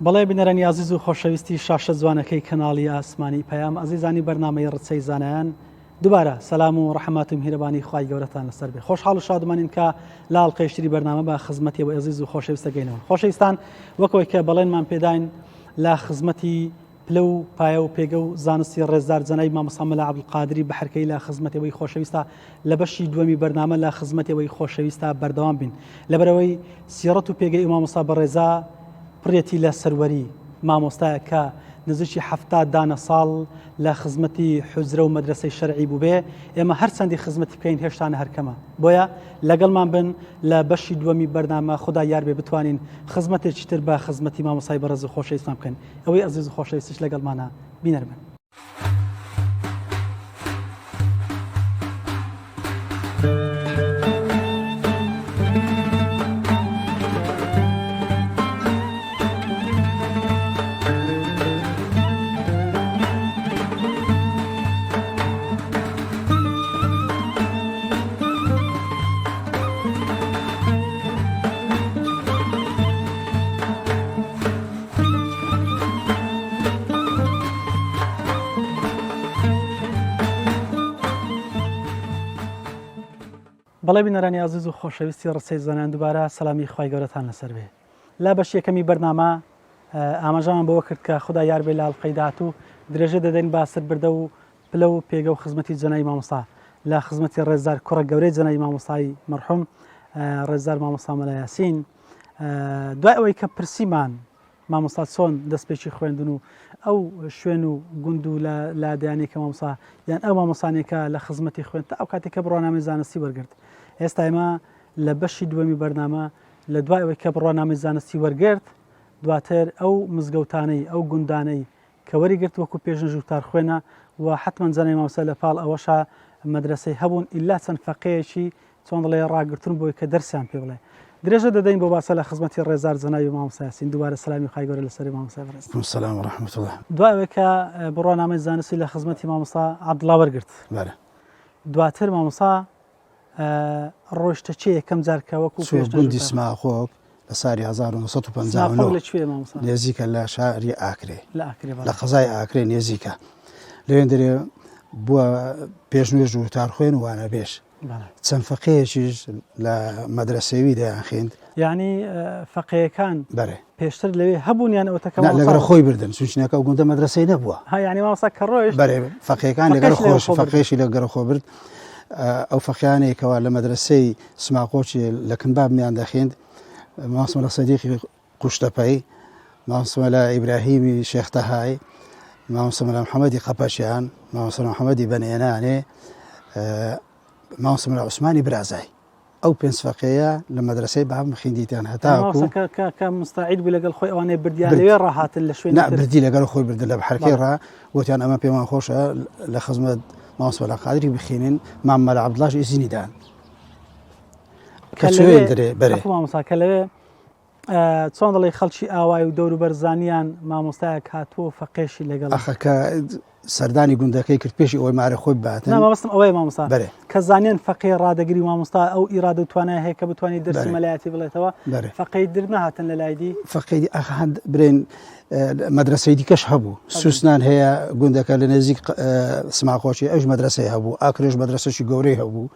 بەڵێ بنەرەنی عزیز و خۆشەویستی شاشە جوانەکەی کەناڵی ئاسمانی پەیام ئازیزانی بەرنامەی ڕچەی زانایان دووبارە سەلام و ڕەحمەت و میهرەبانی خوای گەورەتان لەسەر بێ. خۆشحاڵ و شادمانین کە لە ئاڵلقەیشتری بەرنامە بە خزمەتی بۆ عزیز و خۆشەویستە گەینەوە. خۆشەویستان وەکەوەی کە بەڵێنمان پێداین لە خزمەتی پلە و پایە و پێگە و زانستی ڕێزدار جەناب مامۆستا مەلا عەبدولقادری بەحرکەی لە خزمەتەوەی خۆشەویستە لە بەشی دووەمی بەرنامە لە خزمەتەوەی خۆشەویستە بەردەوام بین لەبەرەوەی سیرەت و پێگەی مامۆستا بەڕێزا پڕێتی لە سەروەری مامۆستایە کە نزیکی 70 دانە ساڵ لە خزمەتی حوزرە و مەدرسەی شەرعی بوو بێ ئێمە هەر چەندی خزمەتی بکەین هێشتانە هەرکەمە بۆیە لەگەڵمان بن لە بەشی دووەمی بەرنامە خوددا یار بێ بتوانین خزمەتێکی تر بە خزمەتی مامۆستای بەڕێز و خۆشەویستمان بکەین. ئەوەی عزیز و خۆشەویستیش لەگەڵمانە بینەرمن. بەڵێ بینەرانی عزیز و خۆشەویستی ڕچەی زانایان دووبارە سەلامی خوای گەورەتان لەسەر بێ. لا بەش یەکەمی بەرنامە ئاماژەمان بەوە کرد کە خوددا یار بێ لە ئاڵلقەی داهاتوو درێژە دەدەین با سەربردە و پلە و پێگە و خزمەتی جەنابی مامۆستا لە خزمەتی ڕێزدار کوڕە گەورەی جەنابی مامۆستای مەرحوم ڕێزدار مامۆستا مەلا یاسین. دوای ئەوەی کە پرسیمان مامۆستا چۆن دەستپێکی خوێندن و ئەو شوێن و گوند و لە لادیانێکە مامۆستا یان ئەو مامۆسانێکە لە خزمەتی خوێن تا ئەو کاتێککە بڕوانامەی زانستی وەرگرت. ئێستا ئێمە لە بەشی دووەمی بەرنامە لە دوای ئەوەی کە بڕوانامەی زانستی وەرگرت دواتر ئەو مزگەوتانەی ئەو گوندانەی کە وەریگرت وەکو پێشنج و تارخوێنە و حتمما جەنابی مامۆستا لە پاڵ ئەوەشە مەدرسەی هەبوون ئیلا چەند فەقەیەکی چۆن دەڵێ ڕاگرتن بۆی کە دەرسیان پێ بڵێ. درێژە دەدەین بۆ باسە لە خزمەتی ڕێزدار جەنابی مامۆستا یاسین. دووبارە سەلامی خوای گەورە لەسەری مامۆستا بەڕێز. سەلام و ڕەحمەت الله. دوای ئەوەی کە بڕوانامەی زانستی لە خزمەتی مامۆستا عەبدوڵڵا وەرگرت دواتر مامۆستا ڕۆیشتە چی یەکەم جار کە وەکو گوندی سماخۆک لە ساری 1950 نێزیکە لە شاری ئاکرێ لە قەزای ئاکرێ نێزیکە لەوێن دەرێ بووە پێشنوێژ و تارخوێن و وانە بێش چەند فەقەیەکیش لە مەدرسەوی دەیان خوێند. یعنی فەقەیەکان بەرێ پێشتر لەوێ هەبوونیان ئەوتەکە لەگەڵ خۆی بردن چونچنەکە ئەو گوندە مەدرسەی نەبووە. یعنی مامۆستا کە ڕۆیشت بەرێ فەقەیەکان لەگەڵ خۆش فەقێشی لەگەڵ خۆ برد. ئەو فەقیانێکەوە لە مەدرسەی سماقۆچی لە کنبابمیان دەخێند مامۆستا مەلا سەدیقی قوشتەپەی، مامۆستا مەلا ئیبراهیمی شێختەهای، مامۆستا مەلا محەممەدی قەپەشیان، مامۆستا محەممەدی بەنێنانێ، مامۆستا مەلا عوسمانی برازای. ئەو پێنج فەقەیە لە مەدرسەی بابم خوێندیتیان هەتاکو کە مستعید بوو لەگەڵ خۆی ئەوانەی بردیان لەوێ ڕاهاتن لە شوێن بردی لەگەڵ خۆی بردن لە بەحەرکەی ڕا وتیان ئەمە پێمان خۆشە لە خزمەت مامۆستا مەلا قادری بخێنن مام مەلا عەبدوڵڵاش ئیزنی دان کە شوێن دەرێ بەرێ مامۆستا کە لەوێ چۆن دەڵێ خەڵکی ئاوای و دەور و بەرزانیان مامۆستایەک هاتووە فەقێشی لەگەڵ ئەخەکە سەردانی گوندەکەی کرد پێشی ئەوەی مارە خۆی باتن مەبەستم ئەوەیە مامۆستا بەرێ کە زانیان فەقەی ڕادەگری مامۆستا ئەو ئیرادە و توانای هەیە کە بتوانێت دەرسی مەلایەتی بڵێتەوە فەقەی در نەهاتن لە لایدی فەقەی ئەخەند برێن مەدرسەی دیکەش هەبوو سوسنان هەیە گوندەکە لە نێزیک سماقۆچی ئەوش مەدرسەی هەبوو ئاکرێش مەدرسەی گەورەی هەبوو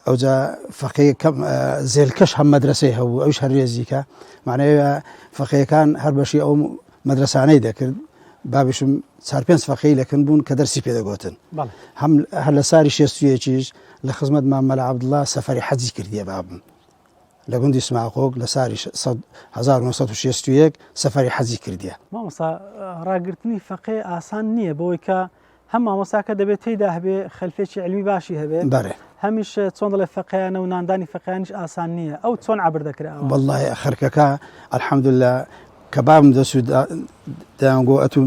ئەوجا فەقەی زێلکەش هەم مەدرسەی هەبوو ئەوش هەر نێزیکە معنەیە فەقەیەکان هەر بەشی ئەو مەدرسانەی دەکرد بابشم 4-5 فەقەی لەکن بوون کە دەرسی پێدەگوتن هەر لە ساری شێستویەکیش لە خزمەت مام مەلا عەبدوڵڵا سەفەری حەجی کردیە بابم لە گوندی سماقۆک لە ساری 1961 سەفەری حەجی کردیە. مامۆستا ڕاگررتنی فەقەی ئاسان نییە بۆی کە هەم مامۆستاکە دەبێت تێیدا هەبێ خەلفێکی علمی باشی هەبێ بەرێ هەمیش چۆن دەڵێ فەقەیانە و ناندانی فەقەیانیش ئاسان نییە. ئەو چۆن عەبر دەکرێت وەڵڵاهی خەرکەکە ئەلحەمدولیلا کە بابم دەسوود دەیانگۆ ئەتون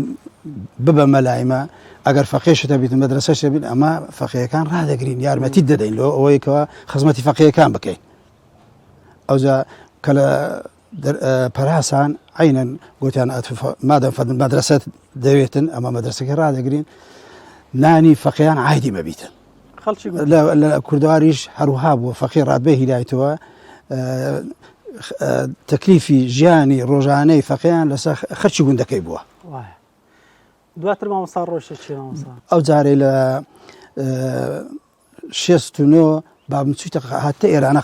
ببە مەلایمە ئەگەر فەقێشتە بیت مەدرسەشە بین ئەمە فەقەیەکان ڕادەگرین یارمەتی دەدەین لۆ ئەوەیەکەوە خزمەتی فەقەیەکان بکەین. ئەوجا کە لە پەراسان عینەن گوتیان مادەم مەدرسەت دەوێتن ئەمە مەدرسەکە ڕادەگرین نانی فەقیان عایدی مەبیتن لە کوردواریش هەروها بووە فەقی ڕادبێ هیدایەتەوە تەکلیفی ژیانی ڕۆژانەی فەقییان لەسەر خەرچی گوندەکەی بووە. دواتر مامۆستا ڕۆژە چی مامۆستا؟ ئەو جارێ لە 69 بابم چوویتە هاتە ئێرانە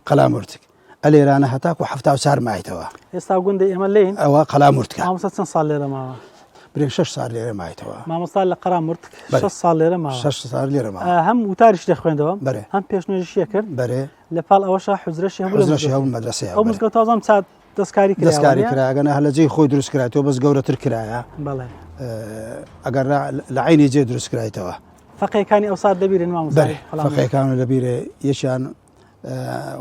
قەلامورتک ئە لێرانە هەتاکو 74 مایتەوە. ئێستا گوندی ئێمە لێین ئەوە قەلامورتکە. مامۆستا چەند ساڵ لێرە ماوە؟ برێن 6 ساڵ لێرە مایتەوە. مامۆستا لە قەلامورتک 6 ساڵ لێرە ماوە. 6 ساڵ لێرە ماوە. هەم وتاریش دەخوێندەوە، هەم پێشنوێژیشیە کرد، لە پاڵ ئەوەش حوزرەشی هەبوو مەدرسەیە. ئەو مزگەوت تازەم چات دەستکاری کراگەنە هە لە جێی خۆی دروست کرایەوە بەس گەورەتر کرایە. بەڵێ ئەگەر لە عینی جێ دروست کرایەوە. فەقیەکانی ئەو سات دەبیرن مامۆستا؟ فەقیەکان لەبیرێ یەکیان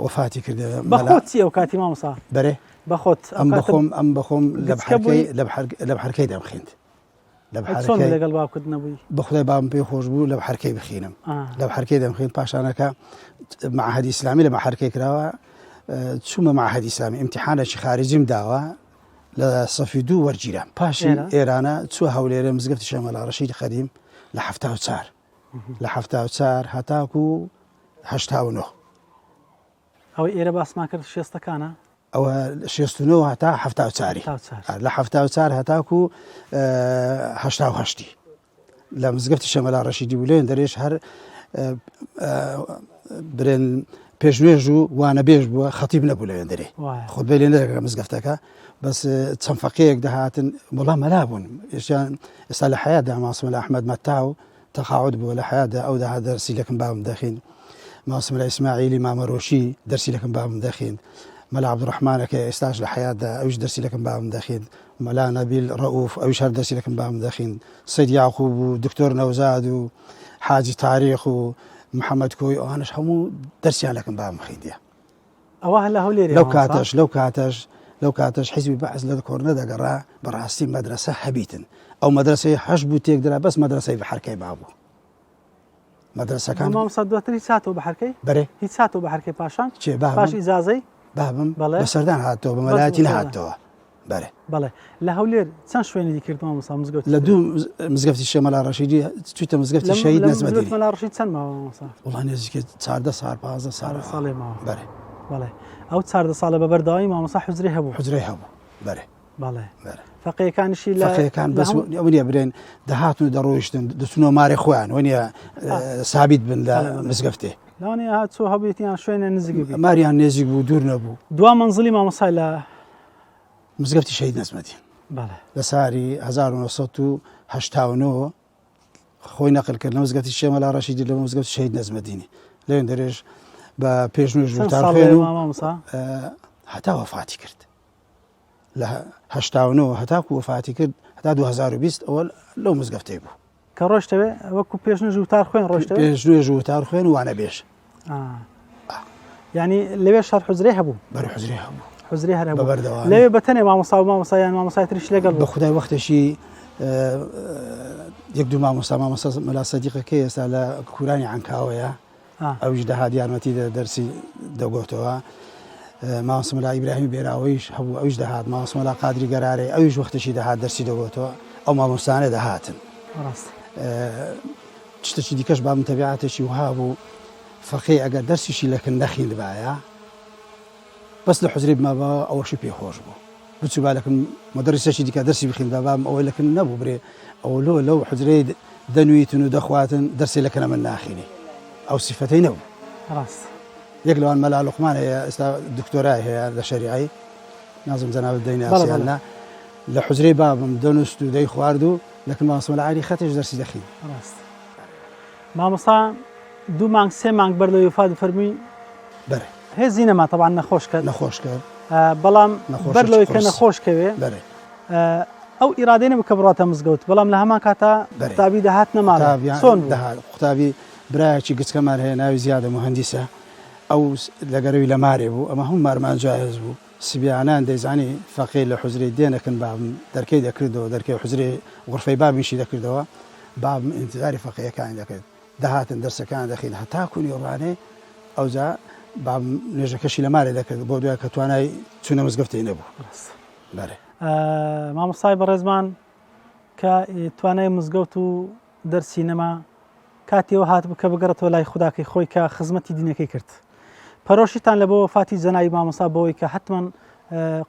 وفاتی کردەوە. بەخۆت چی ئەو کاتی مامۆستا؟ بەرێ بەخۆت ئەم بەخۆم لە بەحەرکەی دەمخیند. چۆن لەگەڵ باوکت نەبووی؟ بەخدای بام پێی خۆش بوو لە بەحەرکەی بخینم. لە بەحەرکەی دەمخین پاشانەکە معهەدی ئیسلامی لە بەحەرکەی کراوە، چوومە معهەدی ئیسلامی ئیمتیحانێکی خارجیم داوە لە سەفی 2 وەرگیرم. پاشی ئێرانە چووە هەولێرە مزگەفتی شەمەڵا ڕەشید خەدیم لە 74 لە 74 هەتاکو 89. ئەوەی ئێرە باسمان کرد شێستەکانە؟ ئەوە 69 هەتا 74 لە 74 هەتاکو 88 لە مزگەفتی شەمەلا ڕەشیدی بوو لێن دەرێش هەر برێن پێشنوێژ و وانە بێژ بووە خەتیب نەبوو لەوێن دەرێ خۆتبەی لێ نەدەگەڕە مزگەفتەکە بەس چەند فەقیەک دەهاتن وەڵام مەلا بوون ئێستا لە حەیاتدا ماسمەلا ئەحمەد مەتاو تەقاعود بووە لە حەیاتدا ئەو داهات دەرسی لەکەم بابم دەخین ماسمەلا ئیسماعیلی مامەڕۆشی دەرسی لەکەم بابم دەخین مەلا عەبدوڕەحمانەکە ئێستاش لە حەیاتدا ئەوش دەرسی لەکەم بابم دەخین مەلا نەبیل ڕەئوف ئەوش هەر دەرسی لەکەم بابم دەخین سەید یاعقوب و دکتۆر نەوزاد و حاجی تاریخ و محەممەد کۆی ئەوانش هەموو دەرسیان لەکەم بابم خیندیە. ئەوە لە هەولێر لەو کاتەش حیزبی بەحث لە کۆڕ نەدەگەڕا بەڕاستی مەدرسە هەبیتن ئەو مەدرسەی حەش بوو تێکدرا بەس مەدرسەی بەحەرکەی بابوو مەدرسەکان مامۆستا دواتر هیچ هاتەوە بەحەرکەی؟ بەرێ هیچ هاتەوە بەحەرکەی پاشان؟ باش ئیجازەی بابم بە سەردان هاتەوە بە مەلایەتی نەهاتەوە. بەڵێ لە هەولێر چەند شوێنی کرد مامۆستا مزگەوت؟ لە دوو مزگەفتی شەمەلا ڕەشیدی چوویتە مزگەفتی شەهید نەزمەدینی. مەلا ڕەشید چەند ماوە مامۆستا؟ وڵا نێزیکە 14 ساڵ 15 ساڵێ ماوە. بەڵێ ئەو 14 ساڵە بەبەردەوای مامۆستا حوزری هەبوو. بەڵێ فەقیەکانیشی لە فەقیەکان بەس ئەوە برێن دەهاتن و دەڕۆیشتن دەچونەوە مارێ خۆیان وەنیە سابیت بن لە مزگەفتێ لەوانەیە هاتچوو هەبێتیان شوێنە نزیک ماریان نێزیک بوو دوور نەبوو. دوا مەنزڵی مامۆستا لە مزگەفتی شەهید نەزمەدین لە ساری 1989 خۆی نەقل کرد لە مزگەفتی شەمەلا ڕەشیدی لە مزگەفتی شەهید نەزمەدینی لەوێن دەرێژ بە پێشنوێژ وتار خوێن و هەتا وەفاتی کرد لە 89 هەتاکو وەفاتی کرد هەتا 2020 ئەوە لەو مزگەفتەی بوو کە ڕۆشتەوێ وەکو پێشنوێژ وتار خوێن ڕۆشتەوێ پێشنوێژ وتار خوێن وانە بێش ینی لەوێ شار حوزرێ هەبوو بەر حوزرێ هەبوو حوزری هەر لەوێ بەتەنێ مامۆستا و مامۆستایان مامۆستای تریش لەگەڵ بە خودای وەختێکی یەک دوو مامۆستا مەلا سەدیقەکەی ئێستا لە کورانی عنکاوەیە ئەویش دەهات یارمەتی دەرسی دەگۆتەوە مامۆستا ئیبراهیمی بێراوەیش هەبوو ئەویش دەهات مامۆستا قادری گەرارێ ئەویش وەختێکی دەهات دەرسی دەگۆتەوە ئەو مامۆستانە دەهاتن شتێکی دیکەش بابم تەبیعەتێکی وها بوو فەقێ ئەگەر دەرسیشی لەکن نەخیندبایە بەس لە حوزری بمابەوە ئەوەشی پێخۆش بوو بچوو بالەکەم مەدەریسێکی دیکە دەرسی بخین بابام ئەوەی لەکن نەبوو برێ ئەو لەو حوزرەی دەنویتن و دەخواتن دەرسی لەکەنە من ناخینی ئەو سیفەتەی نەبوو. یەک لەوان مەلا لوقمان هەیە ئێستا دکتۆرای هەیە لە شەریعی نازم جەناب دەینە ئاسیانە لە حوزرەی بابم دەنووست و دەی خوارد و لەکن مامۆستا عالی خەتێش دەرسی دەخین. مامۆستا 2 مانگ 3 مانگ بەر لە وفات فەرمووی هێزی نەما تەبعاً نەخۆش کرد بەڵام بەر لەوەی کە نەخۆشکەوێ ئەو ئیرادەی نەبوو کە بڕاتە مزگەوت بەڵام لە هەمان کاتە قوتابی دەهات نەماڵە چۆن قوتابی برایەکی گچکەمان هەیە ناوی زیادە مهندیسە ئەو لەگەرەوی لە مارێ بوو ئەمە هەموو مارمان جایز بوو سبیانان دەیزانی فەقێ لە حوزری دێنەکەن بابم دەرکەی دەکردەوە دەرکەی حوزری غورفەی بابیشی دەکردەوە بابم ئینتزاری فەقیەکانی دەکرد دەهاتن دەرسەکان دەخین هەتا کونی ڕانێ ئەوجا بابم نوێژەکەشی لە مارێ دەکرد بۆ دوای کە توانای چوونە مزگەفتەی نەبوو. مامۆستای بەڕێزمان کە توانای مزگەوت و دەرسی نەما کاتیەوە هات بکە بگەڕێتەوە لای خوداکەی خۆی کە خزمەتی دینەکەی کرد پەرۆشیتان لە بۆ وفاتی جەنابی مامۆستا بۆی کە حتمما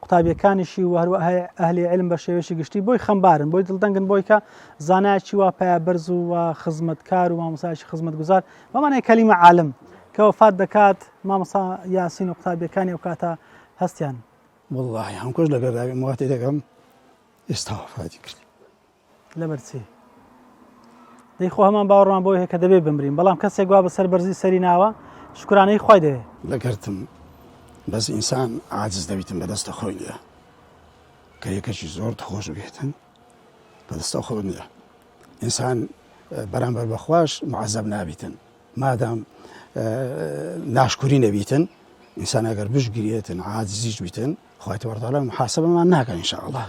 قوتابیەکانیشی و هەروە ئەهلی علم بە شێوەیەکی گشتی بۆی خەمبارن بۆی دڵدەنگن بۆی کە زانایکی وا پایەبەرز و خزمەتکار و مامۆستایکی خزمەتگوزار بەمانای کەلیمە عالم کە وفات دەکات مامۆستا یاسین و قوتابیەکانی ئەو کاتە هەستیان والله هەم کۆش لەگەرداوی مواتی دەکەم ئێستا وفاتی کردی لەبەر چی دەیخۆ هەمان باوەڕمان بۆی هەیە کە دەبێ بمرین بەڵام کەسێک وا بەسەر بەرزی سەری ناوە شکرانەی خوای دەوێ لەگەرتم بەس ئینسان عاجز دەبیتم بەدەستە خۆی نییە کە یەکەشی زۆر خۆش بێتن بەدەستە خۆ نییە ئینسان بەرامبەر بەخواش معەزەب نابیتن مادام ناشکوری نەبیتن ئینسان ئەگەر بشگرێتن عاجزیش بیتن خوای تەبارەک محاسبەمان ناکەن ئینشاءالله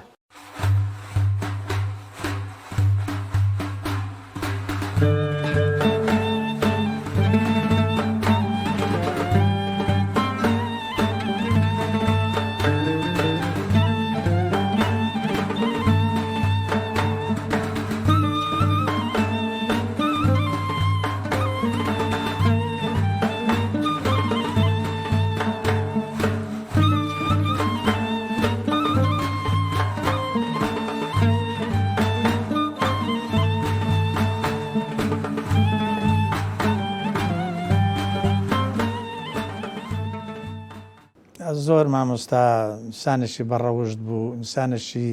زۆر مامۆستا ئینسانێکی بەڕەوشت بوو ئینسانێکی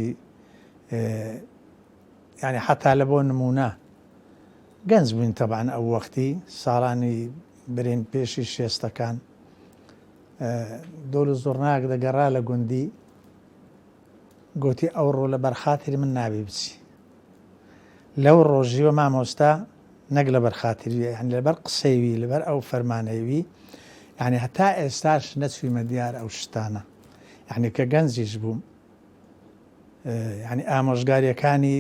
ینی حتا لە بۆ نمونە گەنج بووین تەبعاً ئەو وەختی ساڵانی برین پێشی شێستەکان دۆل زۆرناک دەگەڕا لە گوندی گوتی ئەوڕۆ لە بەرخاتری من نابێ بچی لەو ڕۆژیوە مامۆستا نەک لە بەرخاتری یعنی لەبەر قسەیوی لەبەر ئەو فەرمانەیوی یعنی هەتا ئێستاش نەچوویمە دیار ئەو شتانە یعنی کە گەنجیش بووم یعنی ئامۆژگاریەکانی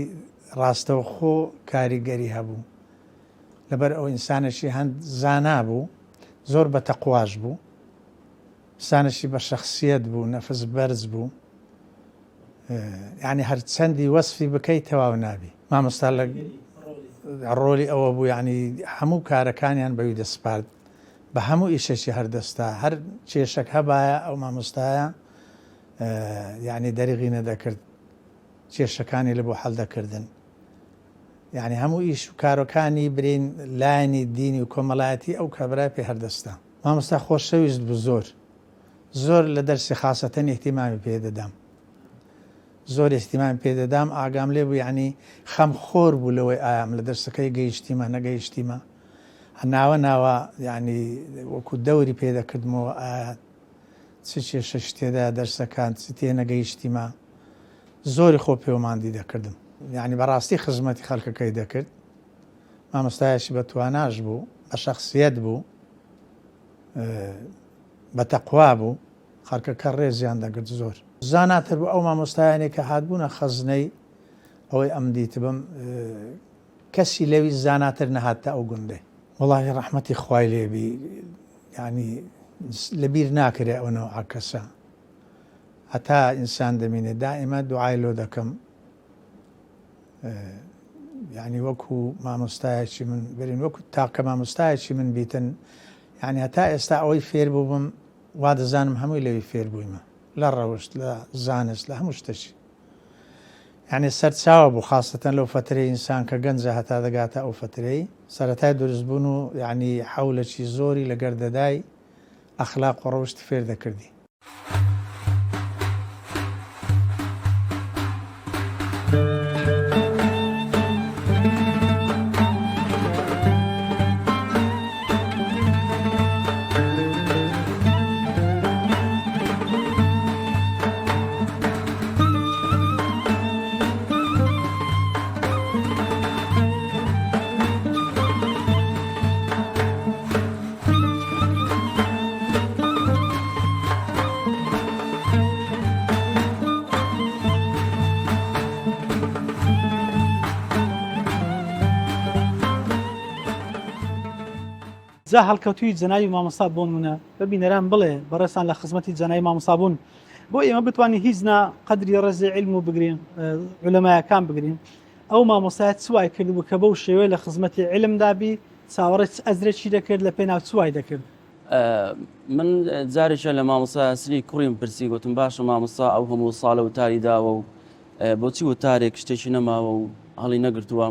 ڕاستەوخۆ کاریگەری هەبوو لەبەر ئەو ئینسانێکی هەند زانا بوو زۆر بە تەقواش بوو ئینسانێکی بە شەخسیەت بوو نەفس بەرز بوو یعنی هەر چەندی وەسفی بکەیت تەواو نابی مامۆستا لە ڕۆلی ئەوە بوو یعنی هەموو کارەکانیان بەوی دەسپارد بە هەموو ئیشێکی هەردەستا هەر کێشەک هەبایە ئەو مامۆستایە یعنی دەریغی نەدەکرد کێشەکانی لە بۆ هەڵدەکردن یعنی هەموو ئیش و کارەکانی برین لایەنی دینی و کۆمەڵایەتی ئەو کابرای پێ هەردەستا مامۆستا خۆشەویست بوو زۆر لە دەرسی خاسەتەن ئیحتیمامی پێدەدام زۆر ئیحتیمامی پێدەدام ئاگام لێ بوو یعنی خەمخۆر بوو لەوەی ئایام لە دەرسەکەی گەیشتیمە نەگەیشتیمە ناوە یعنی وەکو دەوری پێدەکردمەوە ئایا چ کێشەش تێدا دەرسەکان چ تێ نەگەیشتیمە زۆری خۆ پێوەماندی دەکردم یعنی بەڕاستی خزمەتی خەڵکەکەی دەکرد مامۆستایەکی بە تواناش بوو بە شەخسیەت بوو بە تەقوا بوو خەڵکەکە ڕێزیان دەگرت زۆر زاناتر بوو ئەو مامۆستایانێک کە هاتبوونە خەزنەی ئەوەی ئەم دیت بم کەسی لەوی زاناتر نەهاتە ئەو گوندەی وڵی ڕەحمەتی خوای لێبی ینی لەبیر ناکرێ ئەوەوە ئاکەسە هەتا ئینسان دەمینێ دائیمە دوعای لۆ دەکەم ینی وەکو مامۆستایەکی من برین وەکو تاقە مامۆستایەکی من بیتن ینی هەتا ئێستا ئەوەی فێر بوو بم وا دەزانم هەمووی لەوی فێر بوویمە لە ڕەوشت لە زانست لە هەموو شتێکی یعنی سەرچاوە بوو خاستەن لەو فترەی ئینسان کە گەنجە هەتا دەگاتە ئەو فترەی سەرەتای دروستبوون و یعنی حەولەکی زۆری لە گەردەدای ئەخلاق و ڕەوشت فێر دەکردی جا هەڵکەوتوی جەنابی مامۆستا بۆ منە ببینەران بڵێ بەڕێستان لە خزمەتی جەنابی مامۆستا بوون بۆ ئێمە بتوانین هیچ قەدری ڕێزی عیلم و بگرین عولەمایەکان بگرین ئەو مامۆستایە چوای کردبوو کە بەو شێوەیە لە خزمەتی عیلمدابی چاوەڕێ ئەزرێکی دەکرد لە پێناو چوای دەکرد من زارێکە لە مامۆستا سری کوڕیم پرسی گوتم باشە مامۆستا ئەو هەموو ساڵە وتاری داوە و بۆچی وتارێک شتێکی نەماوە و هەڵی نەگرتووە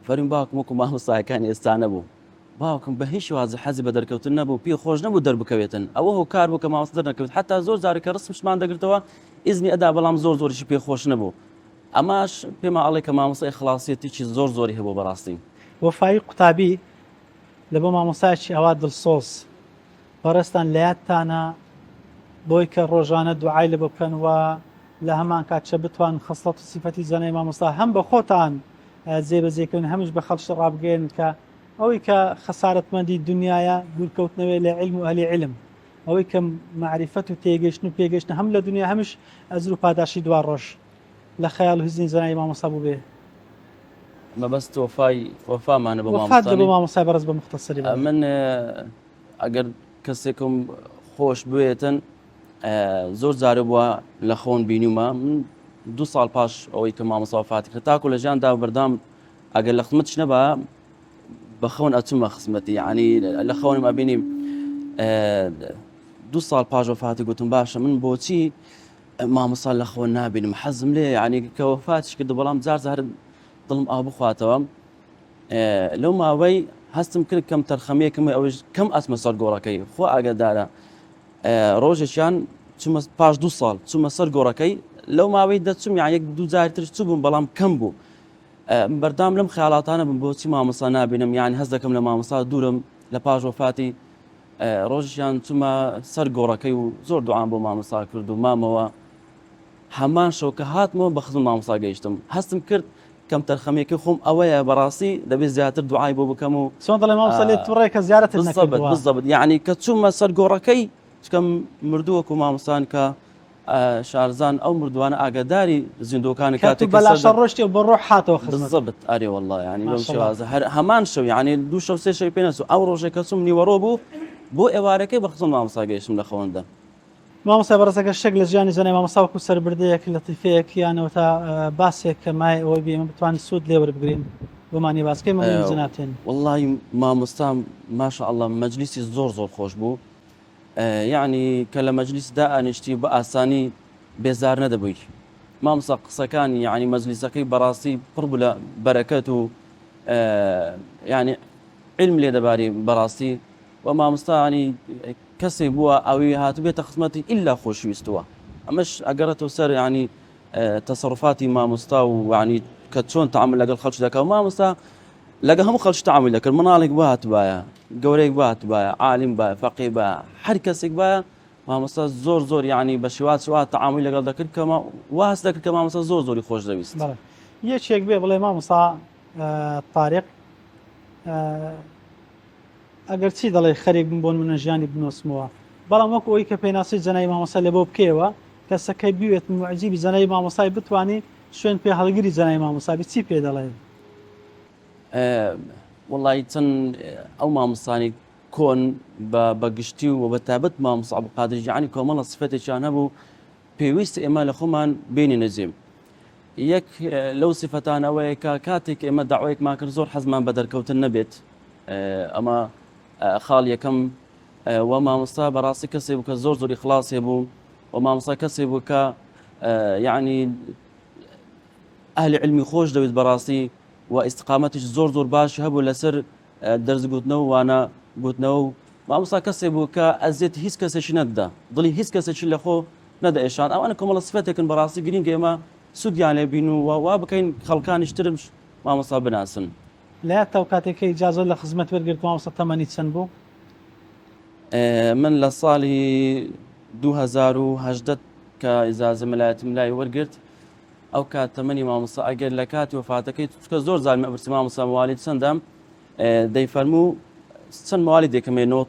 فەرمی باوکم وەکو مامۆستایەکانی ئێستا نەبوو باوکم بە هیچ وازە حەزی بە دەرکەوتن نەبوو پێی خۆش نەبوو دەربکەوێتن ئەوە هۆ کار بوو کە مامۆستا دەرنەکەوێت حتا زۆر جارێکە ڕسمشمان دەگرتەوە ئیزنی ئەدا بەڵام زۆریشی پێ خۆش نەبوو ئەماش پێما ئەڵێ کە مامۆستای خلاصیەتێکی زۆری هەبوو بەڕاستی وەفای قوتابی لە بۆ مامۆستایکی ئەوا دڵسۆز بەڕێستان لە یادتانە بۆی کە ڕۆژانە دوعای لە بۆ بکەنەوە لە هەمان کاتچە بتوان خەسڵەت و سیفەتی زەنەی مامۆستا هەم بە خۆتان جێبەجێکردن هەمیش بە خەڵکی ڕابگەن کە ئەوەی کە خەسارەتمەندی دنیاە دوورکەوتنەوەی لە علم و ئەهلی علم ئەوەی کە معریفەت و تێگەشتن و پێگەشتن هەم لە دنیا هەمیش ئەزر و پاداشی دوا ڕۆژ لە خەیاڵ و هزنی زەنای مامۆستا بوو بێ مەبەست وەفامانە بە وەفات لە بۆ مامۆستای بەڕێز بە مختصری من ئەگەر کەسێکم خۆش بێتن زۆر جارە بووە لە خۆن بینیمە من 2 ساڵ پاش ئەوەی کە مامۆستا وفاتی کرد تاکو لە ژیاندا بەردام ئەگەر لە خزمەتش نەبا بە خەون ئەچمە خزمەتی یعنی لە خەونم ئەبینیم 2 ساڵ پاش وفاتی گوتم باشە من بۆچی مامۆستا لە خۆن نابینم حەزم لێ یعنی کە وفاتش کرد بەڵام جار جار دڵم ئاو بخواتەوە لەو ماوەی هەستم کرد کەم تەرخەمەیەکم ئەوش کەم ئەچمە سەر گۆڕەکەی خۆ ئاگادارە ڕۆژێکیان چوومە پاش 2 ساڵ چوومە سەر گۆڕەکەی لەو ماوەی دەچوم یان 1-2 جارترش چوو بووم بەڵام کەم بوو بەردام لەم خەیاڵاتانە بم بۆچی مامۆستا نابینم یعنی هەست دەکەم لە مامۆستا دوورم لە پاش وفاتی ڕۆژیان چوومە سەر گۆڕەکەی و زۆر دوعام بۆ مامۆستا کرد و مامەوە هەمان شەو کە هاتمەوە بە خزم مامۆستا گەیشتم هەستم کرد کەم تەرخەمێکی خۆم ئەوەیە بەڕاستی دەبێت زیاتر دوعای بۆ بکەم و چۆن دەڵێ مامۆستا لێت تووڕێ کە زیارەت نەکردووە بالضبط یعنی کە چوومە سەر گۆڕەکەی چکەم مردووەکو مامۆستان کە شارزان ئەو مردووانە ئاگاداری زیندوەکانی کاتێک بەلاشە ڕۆشتی و بە ڕۆح هاتەوە خزمەت بالضبط ئەرێ والله یعنی بەم شێوازە هەمان شەو یعنی 2 شەو 3 شەوی پێ نەچوو ئەو ڕۆژێک کە چووم نیوەڕۆ بوو بۆ ئێوارەکەی بە خزم مامۆستا گەیشتم لە خەوەندە مامۆستا بەڕێزەکە شەک لە ژیانی زەنای مامۆستا وەکو سەربردەیەک لەتیفەیەک یانەوە تا باسێک کە مای ئەوەی بێ بتوانین سوود لێ وەربگرین بۆمانی باسکەی مەمنون جەنابتێن والله مامۆستا ماشاءالله مەجلیسی زۆر خۆش بوو یعنی کە لە مەجلیسدا ئانیشتی بە ئاسانی بێزار نەدەبووی مامۆستا قسەکانی یعنی مەجلیسەکەی بەڕاستی پڕ بوو لە بەرەکەت و یعنی علم لێ دەباری بەڕاستی و مامۆستا ینی کەسێک بووە ئەوی هاتوبێتە خزمەتی ئیلا خۆشویستووە ئەمەش ئەگەڕێتەوە سەر ینی تەسەڕفاتی مامۆستا و ینی کە چۆن تەعامل لەگەڵ خەڵکی دەکات مامۆستا لەگە هەموو خەڵکی تەعامل دەکرد مناڵێک بات بایە گەورەیەک بات بایە عالم بایە فەقیه بایە هەر کەسێک بایە مامۆستا زۆر یعنی بە شێوات تەعامل لەگەڵ دەکرد کە واس دەکرد کە مامۆستا زۆری خۆش دەویست یەکێک بێ بڵێ مامۆستا تاریق ئەگەر چی دەڵێ خەرێک بم بۆن منە ژیانی بنووسمەوە بەڵام وەکو ئەوی کە پێناسی جەنای مامۆستا لە بۆ بکەوە کەسەکەی بوێت معجیبی زەنای مامۆستای بتوانێت شوێن پێ هەڵگیری زەنای مامۆستا چی پێ دەڵێ والله چەند ئەو مامۆستانی کۆن بەگشتی و بە تایبەت مامۆستا عەبدولقادر جیلانی کۆمەڵە سفەتێکیان هەبوو پێویستە ئێمە لە خۆمان بینی نەزیم یەک لەو سفەتان ئەوەیە کە کاتێک ئێمە داوایەکمان کرد زۆر حەزمان بە دەرکەوتن نەبێت ئەمە خاڵ یەکەم و مامۆستا بەڕاستی کەسێک بوو کە زۆری خلاص هێبوو و مامۆستا کەسێک بوو کە یعنی ئەهلی علمی خۆش دەوێت بەڕاستی و ئیستقامەتیش زۆر باشی هەبوو لەسەر دەرزگوتنەوە وانە گوتنەوە و مامۆستا کەسێک بوو کە ئەزیێت هیچ کەسێکی نەددا دڵی هیچ کەسێکی لە خۆ نەدا ئێشان ئەوانە کۆمەڵە سفەتێکن بەڕاستی گرینگە ئێمە سوودیان لێ بین و وا بکەین خەڵکانیش ترمش مامۆستا بناسن لات تاو کاتێکی ئیجازە لە خزمەت وەرگرت مامۆستا تەمەنی چەند بوو من لە ساڵی 2018 کە ئیجازەم لایەتم لای وەرگرت ئەو کات تەمەنی مامۆستا ئەگەر لە کاتی وفاتەکەی چکە زۆر زار مەبرسی مامۆستا موالیدی چەندە دەیفەرموو چەند موالی دێکەمێنەوە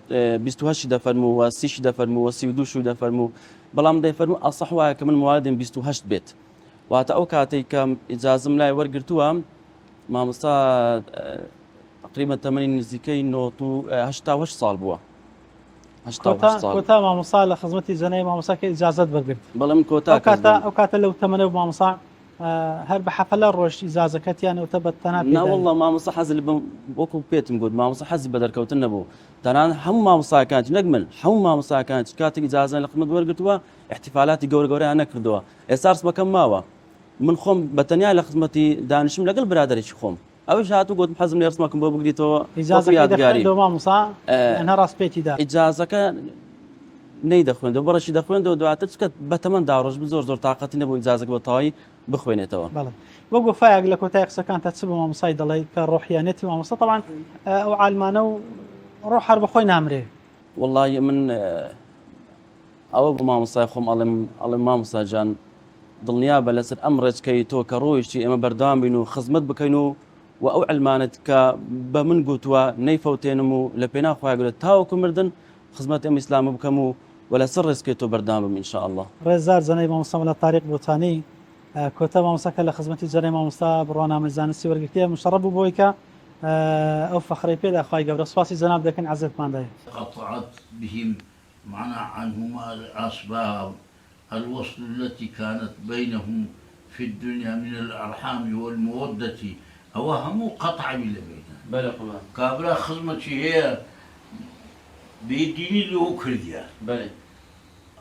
28 دەفەرموو و 30 دەفەرموو و 32 دەفەرموو بەڵام دەیفەرموو ئەسەح وایە کە من موالیدم 28 بێت واتە ئەو کاتێک کە ئیجازەم لای وەرگرتووە مامۆستا تقریبا تەمەنی نزیکەی 88 ساڵ بووە کۆتا مامۆستا لە خزمەتی زەنای مامۆستا کە ئیجازەت وەرگرت بەڵام کۆتا ئەو کاتە لەو تەمەنە مامۆستا هەر بە حەفەلە ڕۆژ ئیجازەکەتیانەوە بە تەنها نا والله مامۆستا حەز لە وەکو پێتم گوت مامۆستا حەزی بە دەرکەوتن نەبوو تەنان هەموو مامۆستاکانتی نەک من هەموو مامۆستاکانتی کاتێک ئیجازەیان لە خزمەت وەرگرتووە احتیفالاتی گەورەیان نەکردووە ئێستا ڕسمەکەم ماوە من خۆم بە تەنیا لە خزمەتی دانیشم لەگەڵ برادێکی خۆم ئەوش هاتوو گوتم حەزم لێ ڕسمەکەم بۆ بگریتەوە ئیجازەکەی مامۆستا ئەنها ڕاستپێکیدا ئیجازەکە نەی دەخوێندەوە بەڕەشی دەخوێندەوە دواتر چکات بە تەمەن داڕۆژ زۆر زۆر تااقەتی نەبوو ئیجازەکە بە تەواوی بخوێنێتەوە بەڵێ وەک فایەک لە کۆتای قسەکان تا چ بە مامۆسای دەڵێ کە ڕۆحیانەتی مامۆستا طبعاً ئەو عالمانە و ڕۆح هەر بەخۆی نامرێ والله من ئەوە بە مامۆستای خۆم ئەڵێم مامۆستا جان دڵنیا بە لەسەر ئەم ڕێچکەی تۆ کە ڕۆیشتی ئێمە بەردەوام بین و خزمەت بکەین و ئەو علمانت کە بە من گوتووە نەیفەوتێنم و لە پێنا خۆی گرێت تاوەکو مردن خزمەت ئەم ئیسلامە بکەم و ولا سر ڕێزکەی تۆ بەردەوام بم ئینشاء الله ڕێزار زەنەی مامۆستا لە تاریق بۆتانی کۆتا مامۆستاکە لە خزمەتی جەرەی مامۆستا بڕوانامەی زانستی وەرگرتیە مشەڕەف بوو بۆی کە ئەو فەخرەی پێدا خوای گەورە سواسی جەناب دەکەن عەزەتماندایە قطعت بهم منع عنهما الأسباب الوصل التي كانت بينهم في الدنيا من الأرحام والمودة أوهم قطع بلا بينهم بلى كابلا خدمتي هي بيديني له كرديا بلى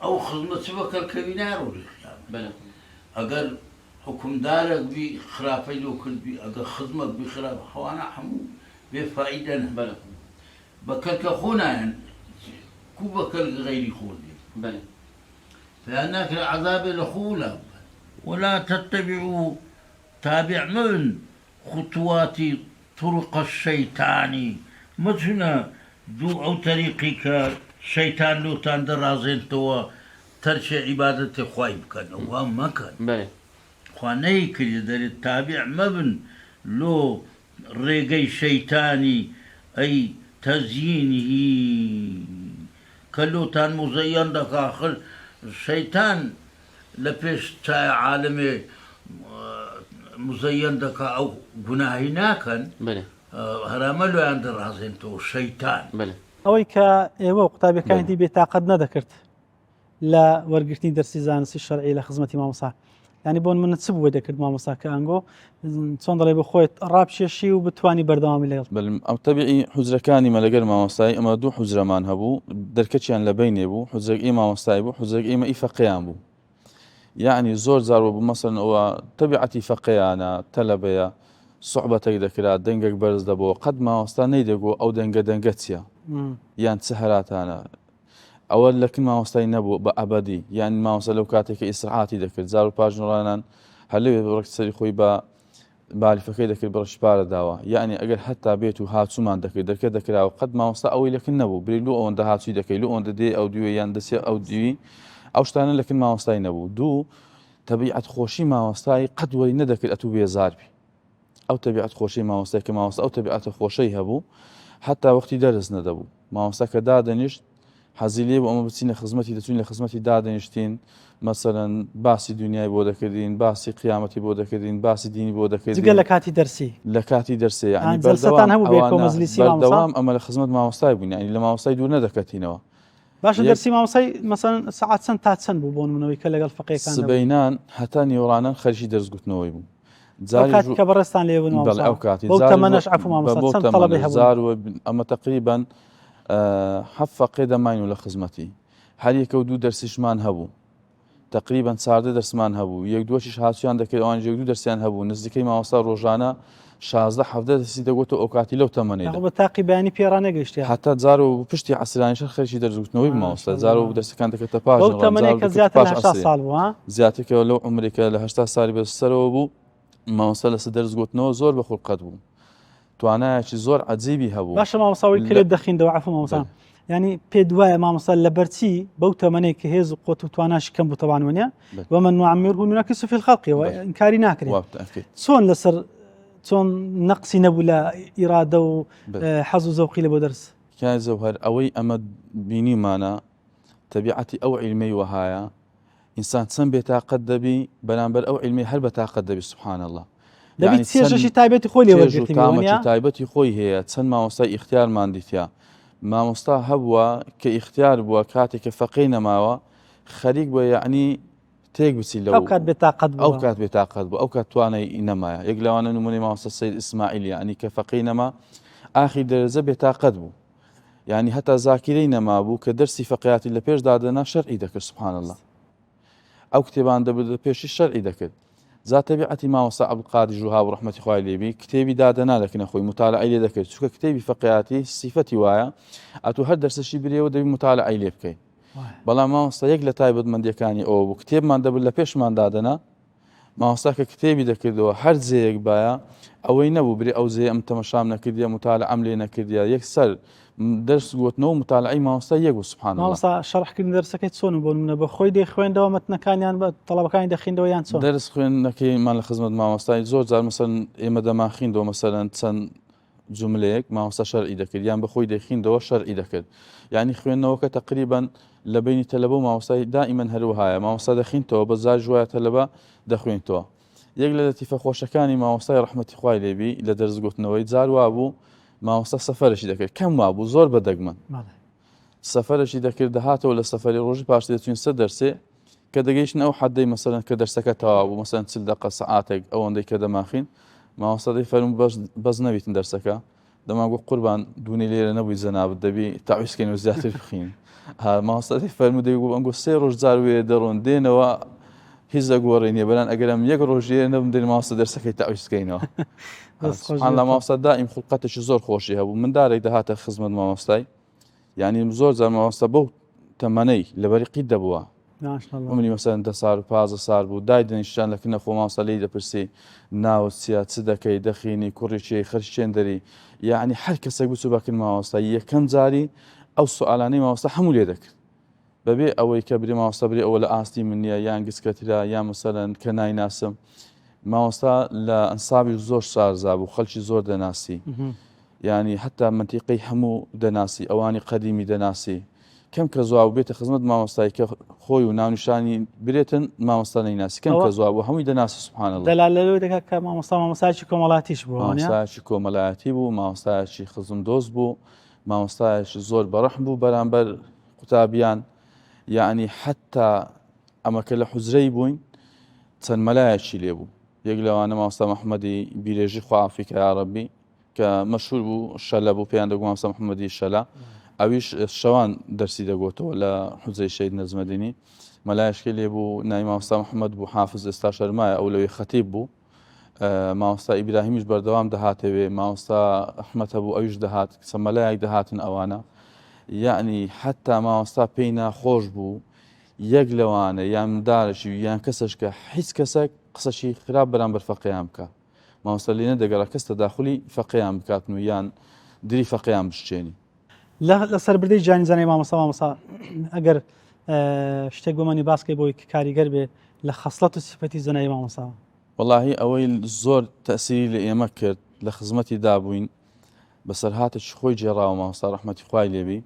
أو خدمة بكر كبينار والإسلام بلى أقل حكم دارك بخرافي له كردي أقل خدمة بخراف حوانا حمو بفائدة بلى بكر كخونا يعني كو بكر غير خولي بلى فهناك العذاب الخولة ولا تتبعوا تابع من خطوات طرق الشيطان مثلا دو أو طريقك شيطان لو تندرازين توا ترشي عبادة خوايب كان وما كان بلى خوانيك يدر التابع مبن لو ريقي شيطاني أي تزيينه كلو تان مزين دك آخر الشيطان لبيش تاي عالمي مزين دك أو جناهنا كان بلى هراملو عند الرازين تو الشيطان بلى ئەوەی کە ئێوە قوتابیەکانی بێتاقەت نەدەکرد لە وەرگرتنی دەرسی زانستی شەرعی لە خزمەتی مامۆستا ینی بۆن منە چ بووە دەکرد مامۆستا کە ئەنگۆ چۆن دەڵێ بە خۆیت ڕابشێشی و بتوانی بەردەوامی لەگەڵ بل ئەو تەبیعی حوزرەکانی مە لەگەر مامۆستایی ئەمە دوو حوزرەمان هەبوو دەرکەچیان لە بینێ بوو حوزرێک ئێ مامۆستای بوو حوزرێک ئێمە ئی فەقییان بوو یعنی زۆر زارەوە بوو مەسەن ئەوە تەبیعەتی فەقییانە تەلەبەیە سوحبەتێک دەکرات دەنگێک بەرز دەبەوە قەت مامۆستا نەیدەگۆ ئەو دەنگە چییە یان چه هەراتانە ئەوە لەکن مامۆستای نەبوو بە ئەبەدی یان مامۆستا لەو کاتێککە ئیسراحاتی دەکرد زار و پاژنۆڕانان هەلوێ ڕێک سەری خۆی بە بالیفەکەی دەکرد بە ڕشپارە داوە یعنی ئەگەر هەتا بێت و هاچوومان دەکرد دەکرد دەکراوە قەت مامۆستا ئەوەی لەکن نەبوو بری لو ئەوەندە هاچووی دەکەی لو ئەوەندە دێ ئەو دوێ یان دەسێ ئەو دوی ئەو شتانە لەکن مامۆستای نەبوو دوو تەبیعەت خۆشی مامۆستای قەت وەری نەدەکرد ئەتوو بێزاربی ئەو تەبیعەت خۆشی مامۆستای کە مامۆستا ئەو تەبیعەتە خۆشەی هەبوو هەتا وەختی دەرس نەدەبوو مامۆستا کە دادەنیشت حەزی لێ بۆ ئەمە بچینە خزمەتی دەچوین لە خزمەتی دادەنیشتین مەسەرەن باسی دنیای بۆ دەکردین باسی قیامەتی بۆ دەکردین باسی دینی بۆ دەکردین جگە لە کاتی دەرسی لە کاتی دەرسێ ینی جەلسەتان هەبوو بێ کۆمەجلیسی مامۆستا بەردەوام ئەمە لە خزمەت مامۆستای بووین ینی لە مامۆستای دوور نەدەکەتینەوە باشە دەرسی مامۆستای مەسەن سەعات چەند تا چەند بوو بۆن منەوەی کە لەگەڵ فەقیەکان سبەینان هەتا نیوەڕانان خەرشی دەرزگوتنەوەی بوو کاتی کە بەڕێستان لێ بوون ئەو کاتی بەو تەمەنەش عەفو مامۆستا چەند تەڵەبی هەبوو ئەمە تقریبا حەف فەقێ دەماین و لە خزمەتی هەر یەکە و دوو دەرسیشمان هەبوو تقریبا چاردە دەرسمان هەبوو یەک دووەشیش هاچیان دەکرد ئەوان یەک دوو دەرسیان هەبوو نزیکەی مامۆستا ڕۆژانە 16-17 دەرسی دەگوتە ئەو کاتی لەو تەمەنەیدا بە تاقی بەیانی پێڕا نەگەیشتیان هەتا جار و پشتی عەسرانیش خەرشی دەرزگوتنەوەی مامۆستا جار و دەرسەکان دەکەتە پاش بەو تەمەنەی کە زیاتر لە 80 ساڵ بوو زیاترکەوە لەو عمرێکە لە 80 ساڵی بەسەرەوە بوو مامۆستا لەسەر دەرزگوتنەوە زۆر بە خوڵقەت بوو توانایەکی زۆر عەجیبی هەبوو باشە مامۆستاوی کرێت دەخیندەوە عەفو مامۆستا ینی پێ دوایە مامۆستا لە بەرچی بەو تەمەنەی کە هێز و قوت و تواناشی کەم بوو تەوان وەنیە ومن نعمره ننكسه في الخلق وإنكاري ناكري چۆن لەسەر چۆن نەقسی نەبوو لە ئیرادە و حەز و زەوقی لە بۆ دەرس کای زەوهەر ئەوەی ئەمە بینیمانە تەبیعەتی ئەو عیلمەی وەهایە ئینسان چەند بێتاقەت دەبی بەرامبەر ئەو عیلمەی هەر بەتاقەت دەبی سوبحان الله دەبی چێژەشی تایبەتی خۆی لێ وەرگرتنی تامەکی تایبەتی خۆی هەیە چەند مامۆستای ئیختیارمان دیتیا مامۆستا هەبووە کە ئیختیار بووە کاتێک کە فەقەی نەماوە خەریک بە یعنی تێک بچی لەو ئەو کات بێتاقەت ئەو بووە. کات بێتاقەت بوو ئەو کات توانای نەمایە یەک لەوانە نمونەی مامۆستا سەید ئیسماعیل ینی کە فەقیه نەما ئاخری دەرەجە بێتاقەت بوو یعنی هەتا زاکیرەی نەما بوو کە دەرسی فەقیهاتی لە پێش دادەنا شەرعی دەکرد سوبحان الله ئەو کتێبان دەبێت پێشی شەرعی دەکرد زا تەبیعەتی مامۆستا عەبدولقادر ژوهاب ڕەحمەتی خوای لێبی کتێبی دادەنا دەکەنە خۆی مطالعەی لێ دەکرد چونکە کتێبی فەقیهاتی سیفەتی وایە ئەتوو هەر دەرسەشی برێەوە دەبی مطالعەی لێ بکەیت بەڵام مامۆستا یەک لە تایبەتمەندیەکانی ئەوە بوو کتێبمان دەبێت لە پێشمان دادەنا مامۆستا کە کتێبی دەکردەوە هەر جێیەک باە ئەوەی نەبوو برێ ئەو جێ ئەم تەمەشام نەکردیە مطالعەم لێ نەکردیە یەکسەر دەرس گوتنەوە مطالعەی مامۆستا یەک بوو سوبحان الله مامۆستا شەرحکردن دەرسەکەی چۆن بۆ نمونە بە خۆی دەیخوێندەوە مەتنەکانیان بە تەڵەبەکانی دەخوێندەوە یان چۆن دەرس خوێندنەکەیمان لە خزمەت مامۆستای زۆر جار مەسەن ئێمە دەماخیندەوە مەسەرەن چەند جملەیەک مامۆستا شەرعی دەکرد یان بە خۆی دەیخیندەوە شەرعی دەکرد یعنی خوێندنەوەکە تقریبا لە بینی تەلەبە و مامۆستای دائیمەن هەروەهایە مامۆستا دەخینتەوە بە زار جوایە تەلەبە دەخوێنیتەوە یەک لە لەتیفە خۆشەکانی مامۆستای ڕەحمەتی خوای لێبی لە دەرسگوتنەوەی جار وا بوو مامۆستا سەفەرشی دەکرد کەم وا بوو زۆر بەدەگمەن سەفەرشی دەکرد دەهاتەوە لە سەفەری ڕۆژی پاش دەچوین سە دەرسێ کە دەگەیشتن ئەو حەدەی مەسەلەن کە دەرسەکە تەواو بوو مەسەلەن 40 دقە سەعاتێک ئەوەندەی کە دەماخین مامۆستا دەی فەرموو بەس نەبیتن دەرسەکە دەماگو قوربان دوونی لێرە نەبووی جەنابەت دەبی تاویزکەین و زیاتر بخین مامۆستا دەی فەرموو دەیگو ئەنگۆ 3 ڕۆژ جار وێ دەڕۆن دێنەوە هیچ دەگۆڕێنیە بەلان ئەگەرم یەک ڕۆژێ نەبم دێن مامۆستا دەرسەکەی تاویزکەینەوە سبحان الله مامۆستا دائیم خوڵقەتێکی زۆر خۆشی هەبوو مندارێک دەهاتە خزمەت مامۆستای یعنی زۆر جار مامۆستا بەو تەمەنەی لەبەری قید دەبووە عمری مەسەلەن 10 ساڵ و 15 ساڵ بوو دای دەنیشتان لە کنە خۆ مامۆستا لێی دەپرسی ناوت چییە چ دەکەی دەخینی کوڕی چێی خەرچێن دەری یعنی هەر کەسێک بچوو بەکن مامۆستا یەکەم جاری ئەو سوالانەی مامۆستا هەموو لێ دەکرد بەبێ ئەوەی کە برێ مامۆستا برێ ئەوە لە ئاستی من نییە یان گسکەترا یان مەسەلەن کە نایناسم مامۆستا لە ئەنسابی زۆر شارزا بوو خەڵکی زۆر دەناسی ینی حتا منتیقەی هەموو دەناسی ئەوانی قەدیمی دەناسی کەم کە زوا بێتە خزمەت مامۆستای کە خۆی و ناونیشانی برێتن مامۆستا نەیناسی کەم کە زوا بوو هەمووی دەناسی سوبحان الله دەلال لەوەی دەکات کە مامۆستا مامۆستایەکی کۆمەڵاتیش بوو مامۆستایەکی کۆمەڵایەتی بوو مامۆستایەکی خزم دۆست بوو مامۆستایەکی زۆر بەڕەحم بوو بەرامبەر قوتابیان یعنی حتا ئەمەکە لە حوزرەی بووین چەند مەلایەکی لێ بوو یەک لەوانە مامۆستا محەممەدی بیرێژی خوافیکە یا ڕەبی کە مەشهور بوو شەلە بوو پێیان دەگو مامۆستا محەممەدی شەلە ئەویش شەوان دەرسی دەگوتەوە لە حوزەی شەید نەجمەدینی مەلایەشکی لێ بوو ناوی مامۆستا محەممەد بوو حافز ئێستا شەرمایە ئەو لەوەی خەتیب بوو مامۆستا ئیبراهیمیش بەردەوام دەهاتەوێ مامۆستا ئەحمەد هەبوو ئەویش دەهات کە مەلایەک دەهاتن ئەوانە یعنی حتا مامۆستا پێی ناخۆش بوو یەک لەوانە یان مندارەشی یان کەسش کە هیچ کەسێک قسەشی خراپ بەرامبەر فەقیهیان بکە مامۆستا لێ نەدەگەڕا کەس تەداخولی فەقیهیان بکاتن و یان دری فەقیهیان بشتێنی لە سەربردەی جانیزانەی مامۆستا ئەگەر شتێک بۆمانی باسکەی بۆی کاریگەر بێ لە خەسڵەت و سیفەتی زەنایی مامۆستا وەڵاهی ئەوەی زۆر تەسیری لە ئێمە کرد لە خزمەتی دابووین بەسەرهاتێکی خۆی جێڕاوە مامۆستا ڕەحمەتی خوای لێبی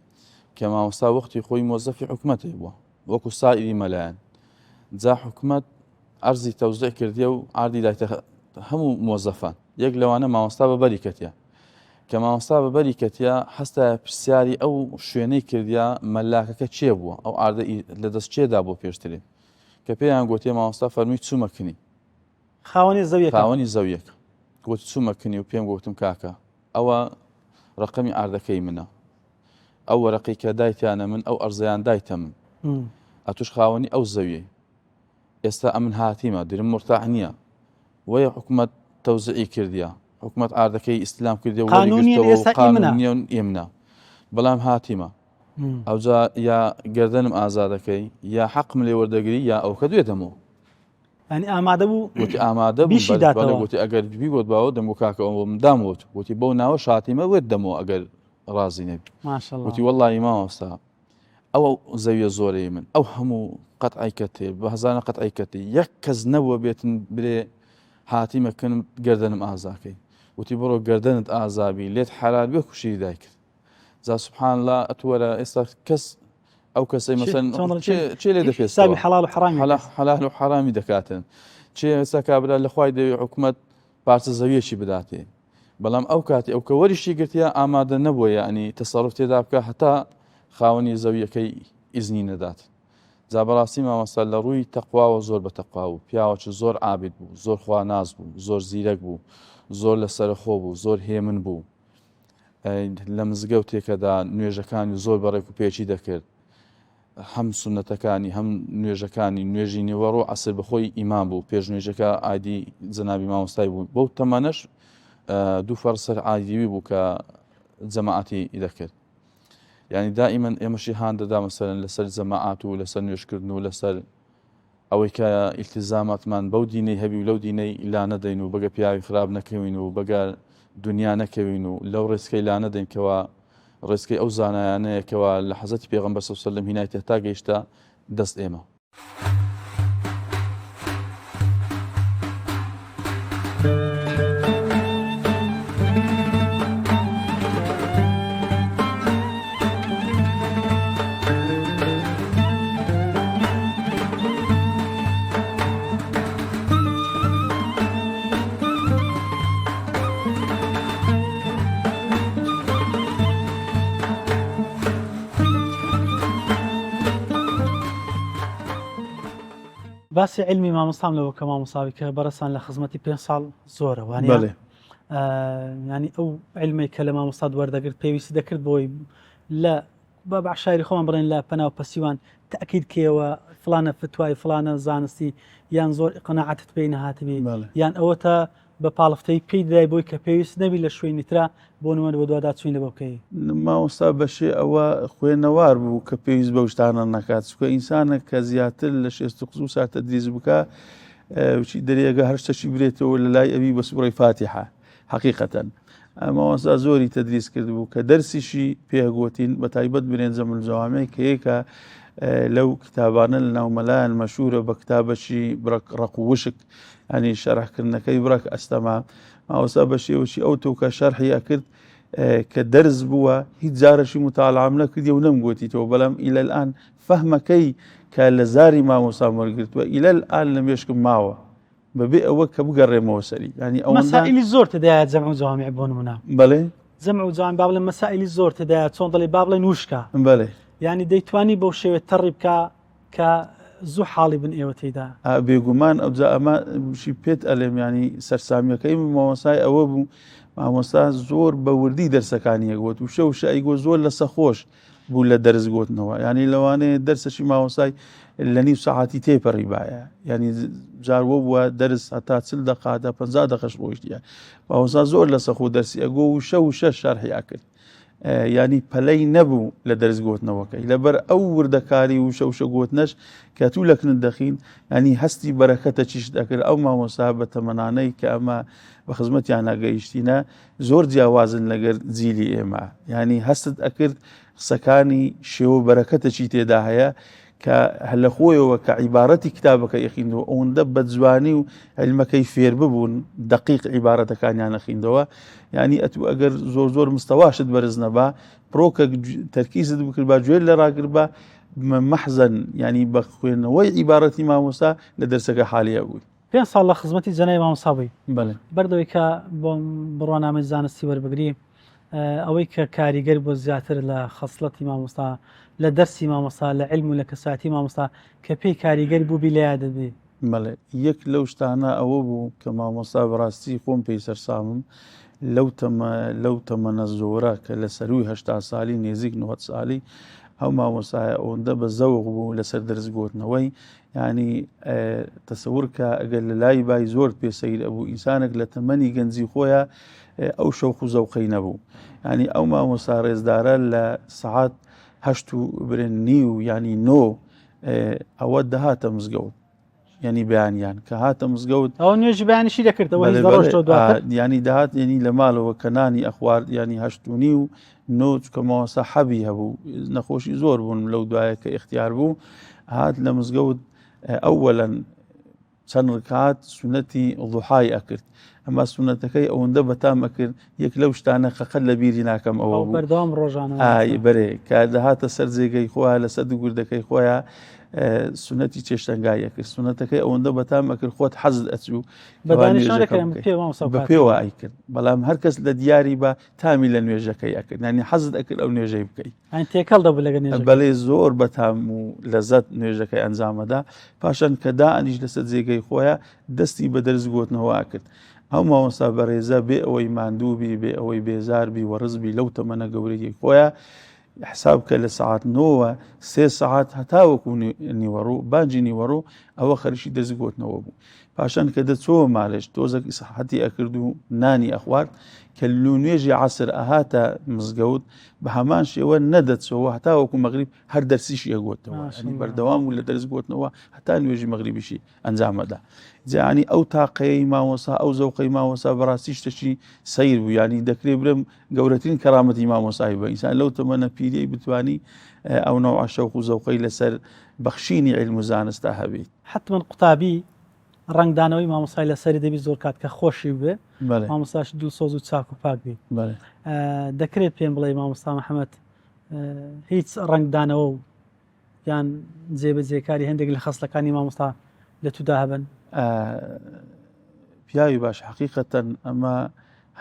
کە مامۆستا وەختی خۆی مۆزەفی حکومەتی بووە وەکو سائیری مەلایەن جا حکومەت ئەرزی تەوزیع کردیە و ئاردی دایتە هەموو مۆزەفان یەک لەوانە مامۆستا بەبەری کەتیە کە مامۆستا بەبەری کەتیە هەستا پرسیاری ئەو شوێنەی کردیا مەلاکەکە چێ بووە ئەو ئاردە لە دەست چێدا بۆ پێشترێ کە پێیان گوتێ مامۆستا فەرمووی چوومەکنی خاوەنی زەویەک گوتی چوومەکنی و پێم گوتم کاکە ئەوە ڕقەمی ئاردەکەی منە ئەو وەرەقەی کە دایتیانە من ئەو ئەرزەیان دایتە من ئەتوش خاوەنی ئەو زەویەی ئێستا ئەمن هاتیمە درم مرتاح نییە وەیە حکومەت تەوزیعی کردیە حکومەت ئاردەکەی ئیسلام کردی قانونیە ئێمنا بەڵام هاتیمە ئەوجا یا گەردەنم ئازادەکەی یا حەقم لێ وەردەگری یا ئەو کە دوێتەمەوە ینی ئامادە بوو گوتی ئامادە بوو گوتی ئەگەر بیگوت باوە دەمگو کاکە ئەوە منداموت گوتی بەو ناوە شاتیمە وێت دەمەوە ئەگەر ڕازی نەبی گوتی وەڵڵی مامۆستا ئەوە زەویە زۆرەی من ئەو هەموو قەتعی کەتێ بە هەزانە قەتعی کەتی یەک کەس نەبووە بێتن برێ هاتیمەکەنم گەردەنم ئازاکەی وتی بڕۆ گەردەنت ئازابی لێت حەلال بێ کوشی دایکرد زا سوبحان الله ئەتوەرە ئێستا کەس ئەو کەسەی مەسەن چێ لێ دەپێستەوە حەلال و حەرامی دەکاتن چێ ئێستا کابرا لە خوای دەوێ حکومەت پارچە زەویەکی بداتێ بەڵام ئەو کاتی ئەو کە وەریشی گرتیا ئامادە نەبووە یعنی تەسەڕف تێدا بکە هەتا خاوەنی زەویەکەی ئیزنی نەدات جا بەڕاستی مامۆستا لە ڕووی تەقواوە زۆر بە تەقوا بوو، پیاوەکی زۆر عابید بوو، زۆر خواناز بوو، زۆر زیرەک بوو، زۆر لەسەرخۆ بوو، زۆر هێمن بوو. لە مزگەوتێکەدا نوێژەکانی زۆر بەڕێک و پێچی دەکرد، هەم سونەتەکانی هەم نوێژەکانی نوێژی نێوەڕۆ عەسر بەخۆی ئیمام بوو، پێش نوێژەکە ئایدی جەنابی مامۆستای بوو. بەو تەمەنەش 2 فەرسەر ئایدیوی بوو کە جەماعەتی دەکرد. یعنی دائیمەن ئێمەشی هان دەدا مەسەلەن لەسەر جەماعات و لەسەر نوێژکردن و لەسەر ئەوەی کە ئیلتیزاماتمان بەو دینەی هەبی و لەو دینەی لا نەدەین و بەگە پیاوی خراپ نەکەوین و بەگە دنیا نەکەوین و لەو ڕێسکەی لا نەدەین کەوە ڕێسکەی ئەو زانایانەیەکەوە لە حەزەتی پێغەمبەر صلی الله علیه و سلم هینای تێتا گەیشتە دەست ئێمە. باسی علمی مامۆستام لەوە کە مامۆساوی کە بەڕەسان لە خزمەتی 5 ساڵ زۆرە وانە ینی ئەو علمی کە لە مامۆستا وەردەگرت پێویستی دەکرد بۆی لە بە بەعشاری خۆمان بڕێن لە پەناو پەسیوان تەکید کێوە فلانە فتوای فلانە زانستی یان زۆر قەناعەتت پێی نەهاتبی یان ئەوە تا بە پاڵفتەی پێی دای بۆی کە پێویست نەبی لە شوێنی ترا بۆ نوێن بۆ دووادا چوین لە بۆکەی مامۆستا بەشێ ئەوە خوێنەوار بوو کە پێویست بەو شتانە نەکات چکە ئینسانە کە زیاتر لە 65 ساعت تەدریس بکە وچی دەرێگە هەر شتێکی برێتەوە لە لای ئەوی بە سوورەی فاتحە حەقیقەتەن مامۆستا زۆری تەدریس کرد بوو کە دەرسیشی پێگوتین بە تایبەت برێنجەم الجەوامع کە یەکە لەو کتابانە لە ناومەلایەن مەشهورە بە کتابەشی ڕق و وشک ینی شەرحکردنەکەی بڕک ئەستەما مامۆستا بە شێوەشی ئەو تۆکە شەرحیا کرد کە دەرز بووە هیچ جارەشی متاڵعام نەکردی و نەمگوتیتەوە بەڵام ئیلە الآن فەهمەکەی کە لە زاری مامۆستا وەرگرتووە ئیلە الآن لە مێشکم ماوە بەبێ ئەوە کە بگەڕێمەوە سەری ینی ئەو مەسائلی زۆر تدایە جەمع و جەوامع بۆ نمونە بەڵێ جەمع و جەوامع با بڵێن مەسائلی زۆر تدایە چۆن دەڵێ با بڵێن وشکە بەڵێ ینی دەیتوانی بەو شێوێ تەڕی بکە کە زوو حاڵی بن ئێوە تێدا بێگومان ئەوجا ئەمەشی پێت ئەلێم ینی سەرسامیەکەی مامۆستای ئەوە بوو مامۆستا زۆر بە وردی دەرسەکانی یەکگوت و شەوشە ئەیگۆ زۆر لە سەخۆش بوو لە دەرس گوتنەوە ینی لەوانەیە دەرسەشی مامۆستای لە نیو سەعاتی تێپەڕی باە ینی جاروە بووە دەرس هەتا 40 دقیقە 50 دقیقەش ڕۆیشتە مامۆستا زۆر لە سەخۆ دەرسی ئەگۆ و شەش شەرحیا کرد ینی پەلەی نەبوو لە دەرس گوتنەوەکەی لەبەر ئەو وردەکاری و شەوشە گوتنەش کە تو لەکنت دەخین ینی هەستی بەرەکەتە چیش دەکرد ئەو مامۆستا بە تەمەنانەی کە ئەمە بە خزمەتیان ناگەیشتینە زۆر جیاوازن لەگەر جیلی ئێمە ینی هەستت ئەکرد قسەکانی شێوە بەرەکەتەچی تێدا هەیە کە هەلە خۆیەوە کە عیبارەتی کتابەکە یەخیندەوە ئەوەندە بە جوانی و علمەکەی فێر ببوون دقیق عیبارەتەکانیان نەخیندەوە ینی ئەتوو ئەگەر زۆر مستەواشت بەرز نەبا پرۆکە تەرکیزت بکرد با گوێ لە ڕاگر بە مەحزەن ینی بە خوێندنەوەی عیبارەتی مامۆستا لە دەرسەکە حالیە بووی 5 ساڵ لە خزمەتی جەنای مامۆستا بووی بەڵێ بەردەوەی کە بۆ بڕوانامەی زانستی وەربگری ئەوەی کە کاریگەر بۆ زیاتر لە خەسڵەتی مامۆستا لە دەرسی مامۆستا لە علم و لە کەساتی مامۆستا کە پێی کاریگەری بوو بیلیا دەبێ بەڵێ یەک لەو شتانە ئەوە بوو کە مامۆستا بەڕاستی خۆم پێی سەرسامم لەو تەمەنە زۆرە کە لە سەروی 80 ساڵی نێزیک 90 ساڵی ئەو مامۆستایە ئەوەندە بە زەوق بوو لەسەر دەرس گوتنەوەی ینی تەسەور کە ئەگەر لە لای بای زۆر پێسەیر ئەبوو ئینسانێک لە تەمەنی گەنجی خۆیان ئەو شەوق و زەوقەی نەبوو ینی ئەو مامۆستا ڕێزدارە لە سەعات 8 و ینی 9 ئەوە دەهاتە مزگەوت ینی بەیانیان کە هاتە مزگەوت ئەو نوێژی بەیانیشی دەکردەوە ینی داهات ینی لە ماڵەوە کە نانی ئەخوارد ینی 8 و 9 کە مامۆستا حەبی هەبوو نەخۆشی زۆر بوون لەو دوایە کە اختیار بوو هات لە مزگەوت ئەوەلەن چەند ڕکات سونەتی ضوحای ئەکرد ئەما سونەتەکەی ئەوەندە بەتامە کرد یەک لەو شتانە خەقەت لە بیری ناکەم ئەوە بوو بەردەوام ڕۆژانە بەرێ کە دەهاتە سەر جێگەی خۆیان لە سەد گوردەکەی خۆیان سونەتی چێشتەنگایە کرد سونەتەکەی ئەوەندە بەتامە کرد خۆت حەزت ئەچوو بە پێوە ئەیکرد بەڵام هەرکەس لە دیاری بە تامی لە نوێژەکەی ئەکرد نانی حەزت ئەکرد ئەو نوێژەی بکەیت تێکەڵ دەبوو لەگە بەڵێ زۆر بەتام و لەزەت نوێژەکەی ئەنجامەدا پاشان کە دائنیش لەسەر جێگەی خۆیان دەستی بە دەرزگوتنەوە کرد ئەو مامۆستا بەڕێزە بێ ئەوەی ماندووبی بێ ئەوەی بێزاربی وەڕزبی لەو تەمەنە گەورەی خۆیان حساب کە لە سعات 9 3 سعات هەتاوەکو نیوەڕوو بانجی نیوەڕوو ئەوە خەریشی دەستگوتنەوە بوو پاشان کە دەچۆوە ماڵێش تۆزێک ئیساحەتی ئەکرد و نانی ئەخوارد کە لو نوێژی عەسر ئەهاتە مزگەوت بە هەمان شێوە نەدەچەوە هەتاوەکو مەغریب هەر دەرسیشی ئەگوتەوە بەردەوام و لە دەرزگوتنەوە هەتا نوێژی مەغریبیشی ئەنجامەدا جیانی ئەو تاقەی مامۆسا ئەو زەوقەی مامۆسا بەڕاستی شتێکی سەیر بوو ینی دەکرێت برم گەورەترین کەرامەتی مامۆسایی بە ئینسان لەو تەمەنە پیرەی بتوانی ئەو نەوع شەوق و زەوقەی لەسەر بەخشینی علم و زانستا هەبێت حتمما قوتابی ڕنگدانەوەی مامۆسای لەسەری دەبی زۆر کات کە خۆشی بێ مامۆستاش دڵسۆز و چاک و پاک بێت دەکرێت پێم بڵێ مامۆستا محەممەد هیچ ڕنگدانەوە و یان جێبەجێکاری هەندێک لە خەسلەکانی مامۆستا لە تودا هەبن پیاوی باش حقیقەتەن ئەمە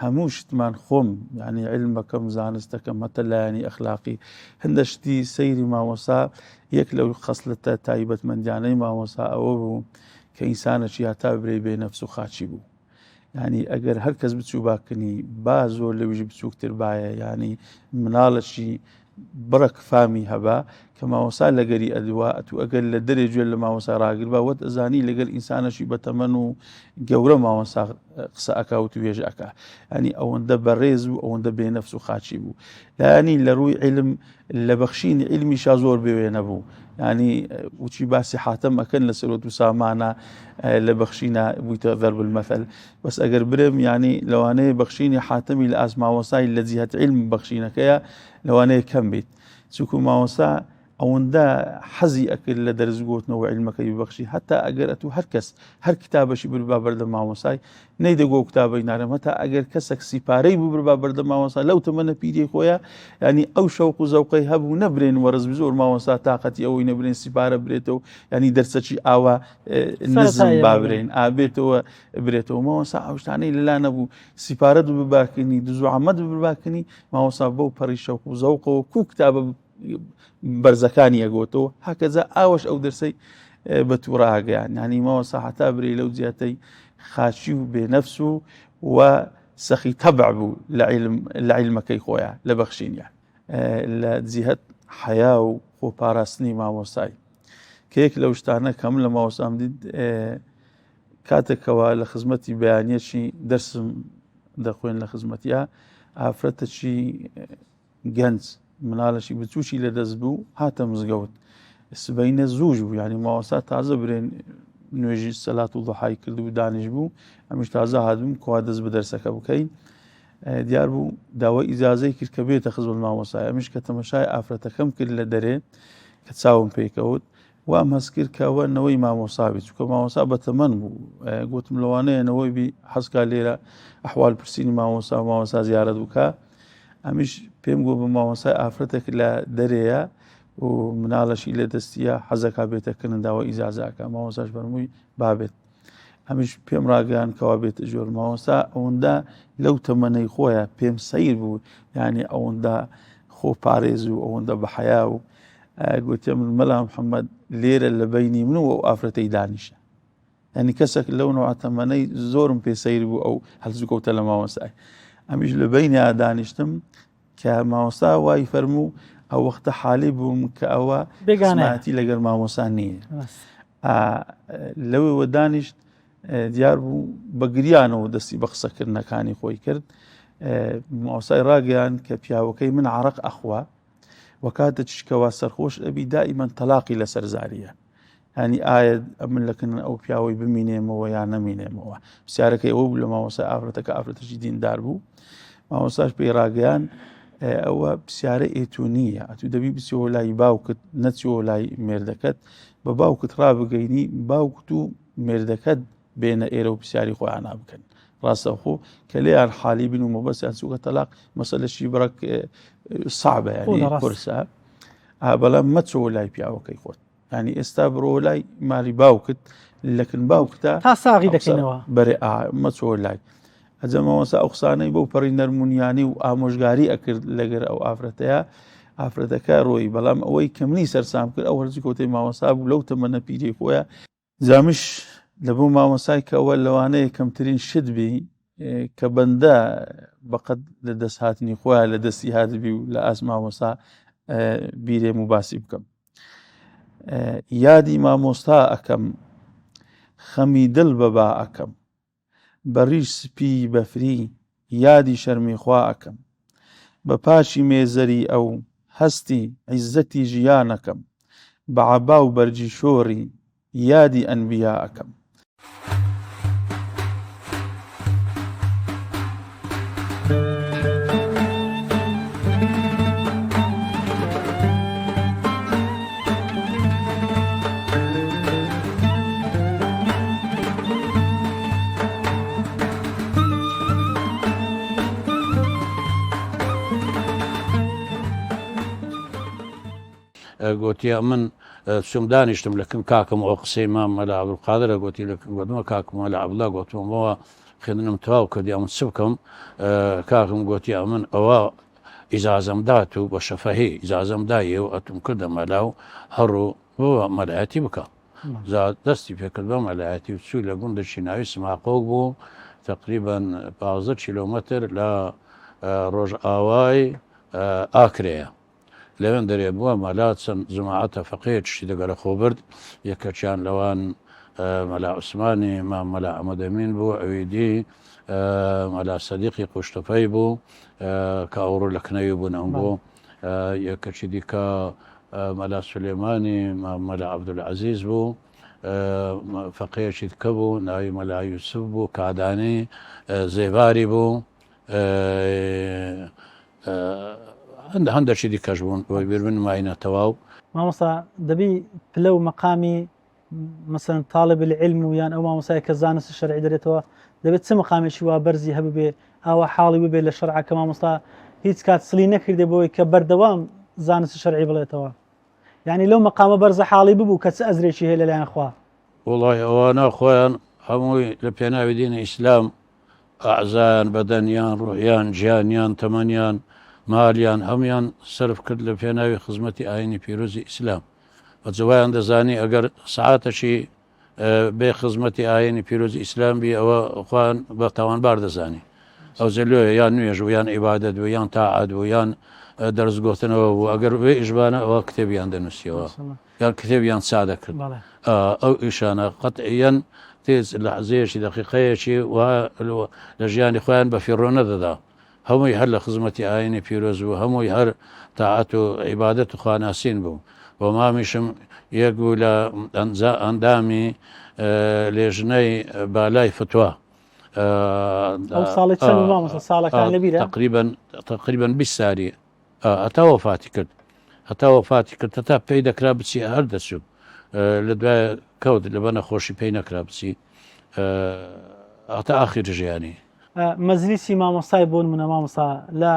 هەموو شتمان خۆم ینی علمەکەم زانستەکەم هەتە لایەنی ئەخلاقی هەندە شتی سەیری مامۆسا یەک لەو خەسلەتە تایبەتمەندیانەی مامۆسا ئەوە بوو کە ئینسانەکی هەتا برێ بێ نەفس و خاچی بوو ینی ئەگەر هەر کەس بچوو باکنی با زۆر لەویژی بچووکتر باە ینی مناڵەشی بڕک فامی هەبا کە مامۆسا لەگەری ئەدووە ئەتو ئەگەر لە دەرێ گوێ لە مامۆسا ڕاگر بە وەت ئەزانی لەگەر ئینسانەشی بەتەمەن و گەورە مامۆسا قسە ئەکا و توێژ ئەکا ینی ئەوەندە بەڕێز و ئەوەندە بێنەفس و خاچی بوو لایانی لە ڕووی علم لە بەخشینی علمیشا زۆر بێوێ نەبوو ینی وچی باسی حاتەم ئەکەن لە سەرۆت و سامانە لە بەخشینە بوویتە ضرب المەثل بەس ئەگەر برم ینی لەوانەیە بەخشینی حاتەمی لە ئازماوەسای لە جیهەت علم بەخشینەکەیە لەوانەیە کەم بیت چونکو مامۆستا ئەوەندە حەزی ئەکرد لە دەرزگوتنەوە علمەکەی ببەخشی هەتا ئەگەر ئەتو هەر کتابەشی بربا بەردە مامۆسای نەیدەگۆ کتابەی نارم هەتا ئەگەر کەسێک سیپارەی بوو بربا بەردە مامۆسا لەو تەمەنە پیری خۆیە ینی ئەو شەوق و زەوقەی هەبوو نەبرێن وەرز زۆر مامۆسا تااقەتی ئەوەی نەبرێن سیپارە برێتەوە ینی دەرسەکی ئاوا نزم بابرێن ئابێتەوە برێتەوە مامۆسا ئەو شتانەی لەلا نەبوو سیپارەت بباکنی دزوعەمەد بباکنی مامۆسا بەو پەڕی شەوق و زەوقەوە کو کتابە بەرزەکانی ئەگۆتەوە هەکەجا ئاوەش ئەو دەرسەی بە تووڕاگەیان ینی مامۆستا هەتا برێ لەو جیاتەی خاچی و بێنەفس و سەخی تەبع بوو لە عیلمەکەی خۆیان لە بەخشینیان لە جیهەت حەیا و خۆپاراستنی مامۆستای کە یەک لەو شتانە کەم لە مامۆستام دیت کاتێکەوە لە خزمەتی بەیانیەکی دەرسم دەخوێن لە خزمەتیە ئافرەتەکی گەنج مناڵەشی بچوشی لە دەست بوو هاتە مزگەوت سبەینە زووش بوو ینی مامۆستا تازە برێن نوێژی سەلات و ضحای کرد و دانیش بوو ئەمیش تازە هاتبووم کوا دەست بە دەرسەکە بکەین دیار بوو داوای ئیجازەی کرد کە بێتە خزمەت مامۆستای ئەمیش کە تەمەشای ئافرەتەکەم کرد لە دەرێ کە چاوم پێکەوت وام هەست کرد کەوە نەوەی مامۆساوی چونکە مامۆسا بەتەمەن بوو گوتم لەوانەیە نەوەی بی حەزکا لێرە ئەحوال پرسینی مامۆسا زیارەت بکە ئەمیش پێم گوت بە مامۆسای ئافرەتێک لە دەرەیە و مناڵەشی لە دەستیە حەزەکە بێتەکردن داوای ئیجازەکە مامۆساش فەرمووی بابێت ئەمیش پێم ڕاگەیان کەوا بێتە ژۆر مامۆستا ئەوەندە لەو تەمەنەی خۆیە پێم سەیر بوو یعنی ئەوەندە خۆپارێز و ئەوەندە بەحەیا و گوتێ من مەلا محەممەد لێرە لە بەینی من و ئەو ئافرەتەی دانیشە ینی کەسێک لەو نەوع تەمەنەی زۆرم پێ سەیر بوو ئەو هەڵسوکەوتە لە مامۆستای ئەمیش لە بەینیا دانیشتم کە مامۆستا وای فەرموو ئەو وەختە حالی بووم کە ئەوە سماعەتی لەگەر مامۆسا نییە لەوێوە دانیشت دیار بوو بە گریانەوە دەستی بە قسەکردنەکانی خۆی کرد مامۆسای ڕاگەیان کە پیاوەکەی من عەرەق ئەخوا وەکاتە چشکەوا سەرخۆش ئەبی دائیمەن تەلاقی لەسەر زاریە ینی ئایا من لەکردن ئەو پیاوەی بمینێمەوە یان نەمینێمەوە پرسیارەکەی ئەوە بوو لە مامۆسای ئافرەتەکە ئافرەتەشی دیندار بوو مامۆساش پێی ڕاگەیان ئەوە پرسیارە ئێتونیە ئەتو دەبی بچیەوە لای باوکت نەچیەوە لای مێردەکەت بە باوکت ڕابگەینی باوکت و مێردەکەت بێنە ئێرە و پرسیاری خۆیان نابکەن ڕاستەخۆ کە لێیان حالی بن و مەبەستیان چووکە تەلاق مەسەلەشی بڕک صعبە ینی قورسە بەڵام مەچەوە لای پیاوەکەی خۆت ینی ئێستا بڕۆ لای مالی باوکت لەکن باوکتە تا ساغی دەکەینەوە بەرێ مەچەوە لای ئەجەمەوەسا ئەو قسانەی بەو پەڕی نەرمونیانی و ئامۆژگاری ئەکرد لەگەر ئەو ئافرەتەیە ئافرەتەکە ڕۆی بەڵام ئەوەی کەمنی سەرسام کرد ئەو هەرچی کۆتەی مامۆسا بوو لەو تەمەنە پیری خۆیە جامش لە بۆ مامۆسای کەەوە لەوانەیە کەمترین شت بی کە بەندە بەقەت لە دەست هاتنی خۆیان لە دەستی هاتبی و لە ئاس مامۆسا بیرێم و باسی بکەم یادی مامۆستا ئەەکەم خەمی دڵ بەبا ئەەکەم بەڕیش سپی بەفری یادی شەرمی خوا ئەەکەم بە پاشی مێزەری ئەو هەستی عیزەتی ژیانەکەم بە عەبا و بەرجی شۆڕی یادی ئەنبیا ئەەکەم گوتیە من چوم دانیشتم لەکن کاکەم ئەو قسەی مام مەلا عەبدولقادرە گوتی لەکن گوتمە کاکم مەلا عەبدوڵڵا گوتمەوە خوێندنم تەواو کردی ئەمن چ بکەم کاکم گوتی من ئەوە ئیجازەم دات و بە شەفەهی ئیجازەم دایە و ئەتم کردە مەلا و هەڕوو بۆ مەلایەتی بکە دەستی پێکرد بە مەلایەتی و چوو لە گوندەشی ناوی سماقۆک بوو تقریبان 15 کیلۆمەتر لە ڕۆژئاوای ئاکرەیە لەوێن دەرێ بووە مەلا چەند جماعەتە فەقێهێکیشی دەگەرە خۆ برد یەکەچیان لەوان مەلا عوسمانی مام مەلا ئەحمەدەمین بوو ئەویدی مەلا سەدیقی قوشتەپەی بوو کە ئەوڕۆ لە کنەوی بوونەوە بوو یەکەچی دیکە مەلا سولێمانی مام مەلا عەبدولعەزیز بوو فەقێهێکی دیکە بوو ناوی مەلا یوسف بوو کادانی زێباری بوو هەندێکی دیکەش بوون بۆی بیربن ماینە تەواو مامۆستا دەبی پلە و مەقامی مەسەن تاڵب العلم و یان ئەو مامۆسای کە زانستی شەرعی دەرێتەوە دەبێت چ مەقامێکی وا بەرزی هەببێ ئاوا حاڵی ببێ لە شەرعەکە مامۆستا هیچ کات سلی نەکردێ بۆی کە بەردەوام زانستی شەرعی بڵێتەوە یعنی لەو مەقامە بەرزە حاڵی ببوو کە چ ئەزرێکی هەیە لەلایەن خوا وڵی ئەوانە خۆیان هەمووی لە پێناوی دینە ئیسلام ئەعزایان بەدەنیان ڕوحیان گیانیان تەمەنیان مالیان هەمویان سرف کرد لە پێناوی خزمەتی ئاینی پیرۆزی ئیسلام بە جوایان دەزانی ئەگەر سعاتەشی بێ خزمەتی ئاینی پیرۆزی ئیسلام بی ئەوە خوان بە تاوانبار دەزانی ئەو زەلوێ یان نوێژ و یان عیبادەت بوو یان تاعەت بوو یان دەرزگۆتنەوە بوو ئەگەر وێ ئیشبانە ئەوە کتێبیان دەنووسیەوە یان کتێبیان سادە کرد ئەو ئیشانە قەتعیەن تێز لە حەزەیەکی دەقیقەیەکی لە ژیانی خۆیان بە فیڕۆ نەدەدا هەمووی هەر لە خزمەتی ئاینی پیرۆز بوو هەمووی هەر تاعەت و عیبادەت و خواناسین بوو بۆ مامیشم یەک بوو لە ئەندامی لێژنەی بالای فتووە تقریبا 20 ساری هەتا وەفاتی کرد هەتا پێی دەکرا بچی هەر دەچوو لە دوای کەوت لە بە نەخۆشی پێی نەکرا بچی هەتا ئاخیر ژیانی مەجلیسی مامۆستای بۆن منە مامۆستا لە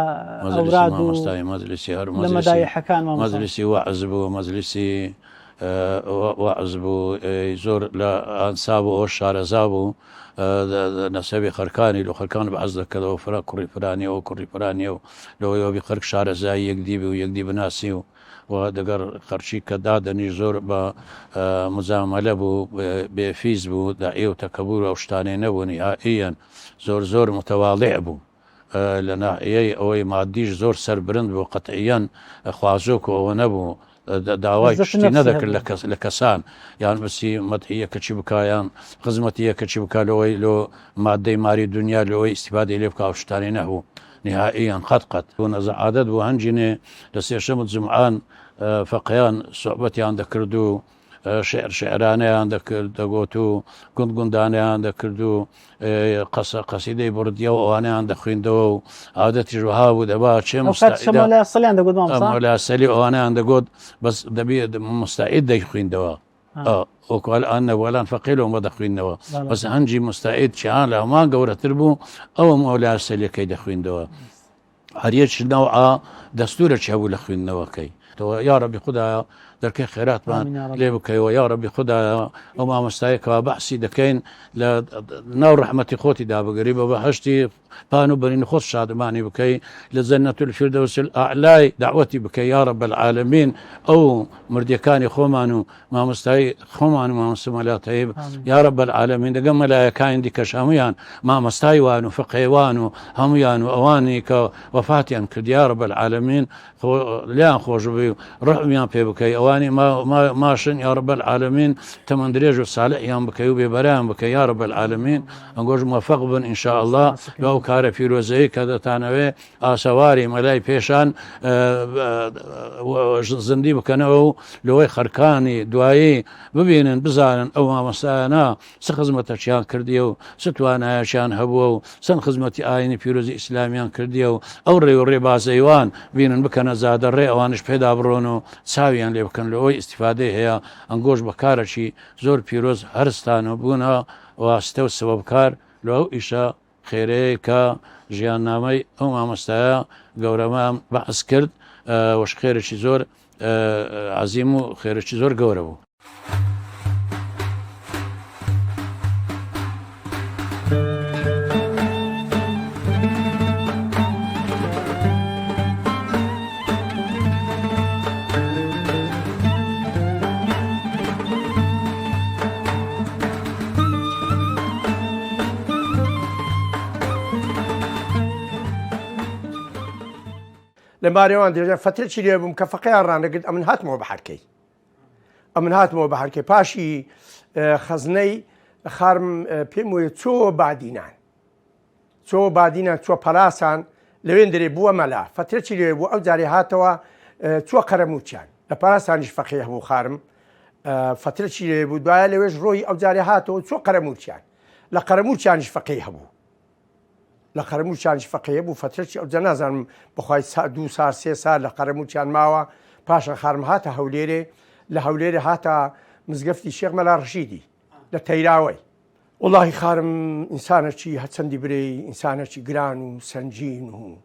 ئەوراد و مەجلیسی هەر لە مەدایحەکان مەجلیسی وەعز بوو مەجلیسی وەعز بوو زۆر لە ئەنسا بوو ئەو شارەزا بوو نەسەبی خەرکانی لە خەرکان بەعز دەکەدەوە فرا کوڕی فرانیە و کوڕی فرانیە و لەوەی خەرک شارەزایی یەکدی بوو یەکدی بناسی و دەگەر خەرچی کە دادەنی زۆر بە مزامەلە بوو بێفیز بوو داعیە و تەکەبور ئەو شتانەی نەبوو نهائیەن زۆر متەواڵع بوو لە ناحیەی ئەوەی مادیش زۆر سەربرند بوو قەتعیەن خوازۆک و ئەوە نەبوو داوای شتی نەدەکرد لە کەسان یان بەسی مەدحیە کەچی بکایان خزمەتیە کەچی بکە لەوەی لۆ مادەی ماری دنیا لەوەی ئیسیفادەی لێ بکە شتانی نەبوو نهائیان قەت بوو نەزەعادەت بوو هەنجینێ لە سێشەم جمعان فەقیان سوحبەتیان دەکرد و شعرانەیان دەکرد دەگوت و گوندگوندانیان دەکرد و قەسیدەی بڕدیە و ئەوانیان دەخوێندەوە و عادەتی ژوها بوو دەبا چێ مستعیدە ئەوانیان دەگوت بەس دەبێت مستعید دەیخوێندەوە وەکو ئەلان نەوەلان فەقیلەوە دەخوێندنەوە بەس هەنجی مستعید چیان لە هەمان گەورەتر بوو ئەوە مەولای سەلیەکەی دەخوێندەوە هەریەک نەوعا دەستورێکی هەبوو لە خوێندنەوەکەی یا ربی خدایە دەرکەی خێراتمان لێ بکەیەوە یا ربی خدایە ئەو مامۆستایەکەوە بەحسی دەکەین لە ناو ڕەحمەتی خۆتی دابگەری بە بەهەشتی پان و بەرین خۆت شادمانی بکەی لە جەنەت الفیردەوس الأعلای دعوەتی بکەی یا رب العالمین ئەو مردیەکانی خۆمان و مامۆستای خۆمان و مامۆستا مەلاتەیب یا رب العالمین دەگەم مەلایەکانی دیکەش هەمویان مامۆستای وان و فقێوان و هەمویان و ئەوانی کە وەفاتیان کرد یا رب العالمین لیان خۆش بی و ڕحمیان پێ بکەی ئەوانی ماشن یا رب العالمین تەمەند درێژ و ساڵحیان بکەی و بێبەرەیان بکەی یا رب العالمین ئەنگۆش موفق بن ئین شاء الله لەو کارە پیرۆزەیە کە دەتانەوێ ئاسەواری مەلای پێشان زندی بکەنەوە و لەوەی خەرکانی دوایی ببینن بزانن ئەو مامۆستایانە چ خزمەتەچیان کردیە و چ توانایەکیان هەبووە و چەند خزمەتی ئاینی پیرۆزی ئیسلامیان کردیە و ئەو ڕێ و ڕێبازەیوان بینن بکەنە زادەڕێ ئەوانش پێدا بڕۆن و چاویان لێ بکەن لەوەی ئیسیفادەی هەیە ئەنگۆش بە کارێکی زۆر پیرۆز هەرستان و بوونە واستە و سەبەبکار لە ئەو ئیشە خێرەیە کە ژیاننامەی ئەو مامۆستایە گەورەمان بەحس کرد وەش خێرێکی زۆر عەزیم و خێرێکی زۆر گەورە بوو. لە مارێوان درێژە فترێکی لێ بووم کە فەقەیان ڕانەگرت ئەمن هاتمەوە بە حەرکەی ئەمن هاتمەوە بە حەرکەی پاشی خەزنەی خارم پێم وایە چۆ بادینان چۆ پەلاسان لەوێن دەرێ بووە مەلا فترێکی لێ بوو ئەو جارێ هاتەوە چوە قەرەموچیان لە پەلاسانیش فەقێ هەبوو خارم فترێکی لێ بوو دوایە لەوێش ڕۆی ئەو جارێ هاتەوە چوە قەرەموچیان لە قەرەموچیانیش فەقێ هەبوو لە قەرەموچیانیش فەقێ بوو فترێکی ئەو جا نازانم بەخوای 2 سال 3 سال لە قەرەموچیان ماوە پاشان خارم هاتە هەولێرێ لە هەولێرە هاتە مزگەفتی شێخ مەلا ڕەشیدی لە تەیراوەی وڵڵاهی خارم ئینسانێکی هەچەندی برەی ئینسانێکی گران و سەنجین و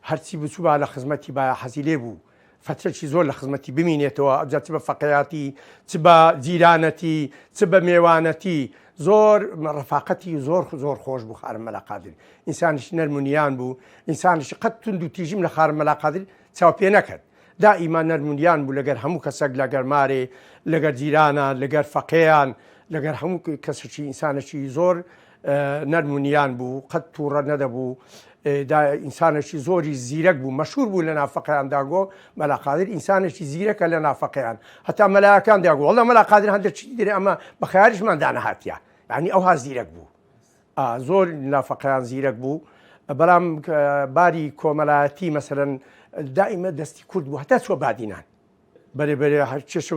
هەرچی بچوو با لە خزمەتی با حەزی لێ بوو فترێکی زۆر لە خزمەتی بمینێتەوە ئەجا چ بە فەقێیاتی چ بە جیرانەتی چ بە میێوانەتی زۆر ڕەفاقەتی زۆر خۆش بوو خارم مەلا قادر ئینسانیش نەرمونیان بوو ئینسانیش قەت تند و تیژیم لە خارم مەلا قادر چاو پێ نەکرد دائیما نەرمونیان بوو لەگەر هەموو کەسێک لەگەر مارێ لەگەر جیرانە لەگەر فەقێیان لەگەر هەموو کەسێکی ئینسانێکی زۆر نەرمونیان بوو قەت تووڕە نەدەبوو ئینسانێکی زۆری زیرەک بوو مەشهور بوو لە نافەقەیان داگۆ مەلا قادر ئینسانێکی زیرەکە لە نافەقەیان هەتا مەلایەکان داگۆ وەڵڵا مەلا قادر هەندێکی دێ ئەمە بە خەیاریشمان دانەهاتیە یعنی ئەوها زیرەک بوو زۆر نافەقەیان زیرەک بوو بەڵام باری کۆمەلایەتی مەسەرەن دائیمە دەستی کورد بوو هەتا چوە بادینان بەرێ هەر چێشە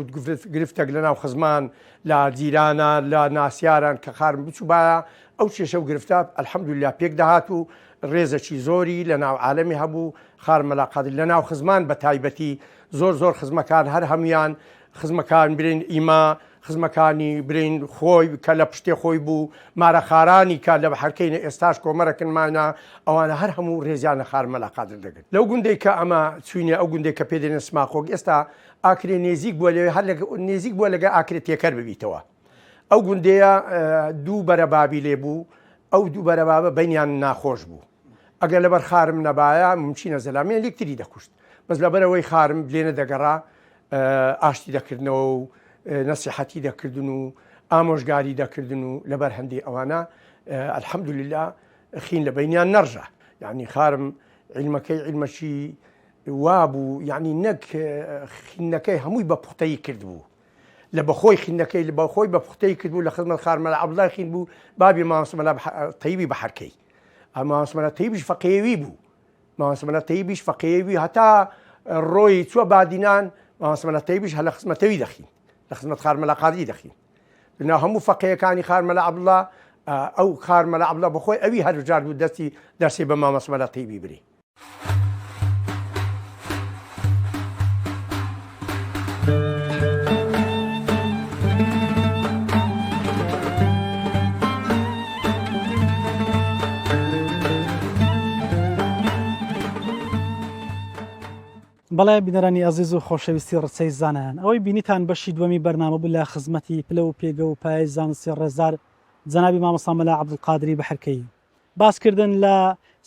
گرفتێک لە ناو خزمان لە جیرانە لە ناسیاران کە خارم بچوو باە ئەو چێشە و گرفتە ئەلحەمدولیا پێک دەهات و ڕێزەکی زۆری لە ناو عالەمی هەبوو خارم مەلا قادر لە ناو خزمان بە تایبەتی زۆر خزمەکان هەر هەمویان خزمەکان برین ئیما خزمەکانی برین خۆی کە لە پشتێ خۆی بوو مارەخارانی کە لە حەرکەینە ئێستاش کۆمەرەکەمانە ئەوانە هەر هەموو ڕێزیانە خارم مەلا قادر دەگرن لەو گوندەی کە ئەمە چوینێ ئەو گوندێک کە پێدێنە سماخۆک ئێستا ئاکرێ نێزیک بووە لەوێ هەر نێزیک بووە لەگە ئاکرێت تێکەر ببیتەوە ئەو گوندەیە 2 بەرەبابی لێ بوو ئەو 2 بەرەبابە بەینیان ناخۆش بوو ئەگەر لەبەر خارم نەبایە ممچینە زەلامیان یەکتری دەکوشت بەس لەبەرەوەی خارم لێنە دەگەڕا ئاشتی دەکردنەوە و نەسیحەتی دەکردن و ئامۆژگاری دەکردن و لەبەر هەندێک ئەوانە ئەلحەمدوللا خین لە بینیان نەڕژە یعنی خارم عیلمەکەی عیلمەشی وابوو یعنی نەک خینەکەی هەمووی بە پوختەیی کرد بوو لە بەخۆی خینەکەی لە بەخۆی بە پوختەی کرد بوو لە خزمەت خارم مەلا عەبدوڵڵای خین بوو بابی مامۆستا مەلا تەیبی بە حەرکەی مامۆستا مەلا تەیبیش فەقێوی بوو مامۆستا مەلا تەیبیش فەقێوی هەتا ڕۆی چوە بادینان مامۆستا مەلا تەیبیش هەر لە خزمەتەوی دەخین لە خزمەت خارم مەلا قادری دەخین لەناو هەموو فەقێیەکانی خارم مەلا عەبدوڵڵا ئەو خارم مەلا عەبدوڵڵا بەخۆی ئەوی هەرجار بوو دەستی دەرسێ بە مامۆستا مەلا تەیبی برێ بەڵێ بینەرانی ئەزیز و خۆشەویستی ڕچەی زانایان ئەوەی بینیتان بەشی دووەمی بەرنامە بوو لە خزمەتی پلە و پێگە و پایە زانستی ڕێزار جەنابی مامۆستا مەلا عەبدولقادری بەحرکەی باسکردن لە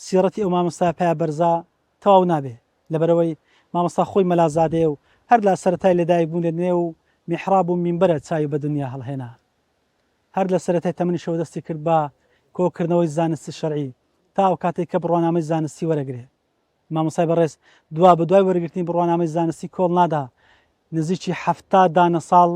سیرەتی ئەو مامۆستا پایە بەرزە تەواو نابێ لەبەرەوەی مامۆستا خۆی مەلازادێ و هەر لە سەرەتای لەدایک بوون لە نێو میحراب و مینبەرە چاوی بە دنیا هەڵهێنا هەر لە سەرەتای تەمەنی شەو دەستی کرد بە کۆکردنەوەی زانستی شەرعی تا ئەو کاتێک کە بڕوانامەی زانستی وەرەگرێ مامۆستای بەڕێز دوا بە دوای وەرگرتنی بڕوانامەی زانستی کۆڵ نادا نزیکی 70 دانە ساڵ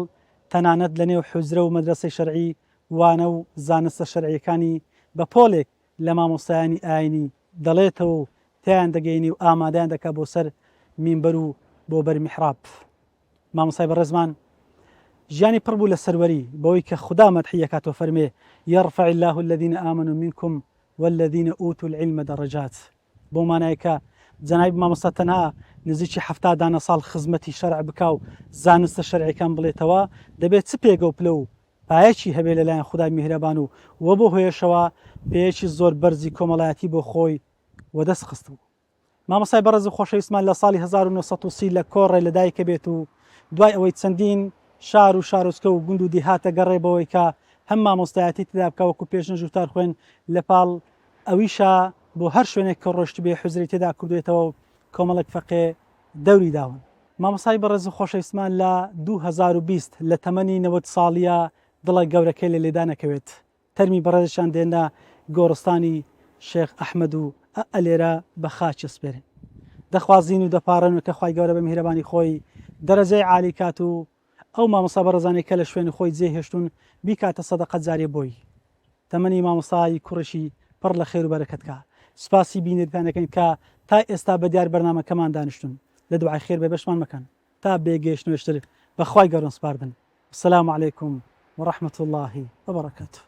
تەنانەت لە نێو حوزرە و مەدرسەی شەرعی وانە و زانستە شەرعیەکانی بە پۆلێک لە مامۆستایانی ئاینی دەڵێتەوە و تیان دەگەینی و ئامادەیان دەکات بۆ سەر مینبەر و بۆ بەر میحراب مامۆستای بەڕێزمان ژیانی پڕ بوو لە سەروەری بەوەی کە خوددا مەدحیەکاتەوە فەرمێ يرفع الله الذين آمنوا منكم والذين أوتوا العلم درجات بۆ مانایە کە جەنابی مامۆستا تەنها نزیکی 70 دانە ساڵ خزمەتی شەرع بکا و زانستە شەرعیەکان بڵێتەوە دەبێت چ پێگە و پلە و پایەکی هەبێ لەلایەن خودای میهرەبان و وە بۆ هۆیشەوە پێیەکی زۆر بەرزی کۆمەڵایەتی بۆ خۆی وەدەست خست بوو مامۆستای بەڕێز و خۆشەویستمان لە ساڵی 1930 لە کۆڕێ لەدایکە بێت و دوای ئەوەی چەندین شار و شارۆچکە و گوند و دیهاتە گەڕێبەوەی کە هەم مامۆستایەتی تدا بکە وەکو پێشنە ژووتار خوێن لە پاڵ ئەویشە بۆ هەر شوێنێک کە ڕۆشت بێ حوزری تێدا کردوێتەوە و کۆمەڵک فەقێ دەوری داون مامۆستای بەڕێز و خۆشەویستمان لە 2020 لە تەمەنی 90 ساڵیە دڵە گەورەکەی لە لێدا نەکەوێت تەرمی بەڕێزشان دێنە گۆڕستانی شێخ ئەحمەد و ئەلێرە بە خاچ سپێرن دەخوازین و دەپارن کە خوای گەورە بە میهرەبانی خۆی دەرەجەی عالی کات و ئەو مامۆستا بەڕێزانەی کە لە شوێنی خۆی جێهێشتون بیکاتە سەدەقەت جاریە بۆی تەمەنی مامۆستای کوڕشی پڕ لە خێر و بەرەکەتکە سپاسی بینێتانەکەین کە تا ئێستا بە دیار بەرنامەکەمان دانیشتون لە دوعای خێر بێ بەشمان مەکەن تا بێگەیشتنوێشتر بەخوای گەورە سپاردن السلام علیکم ورحمة الله وبركاته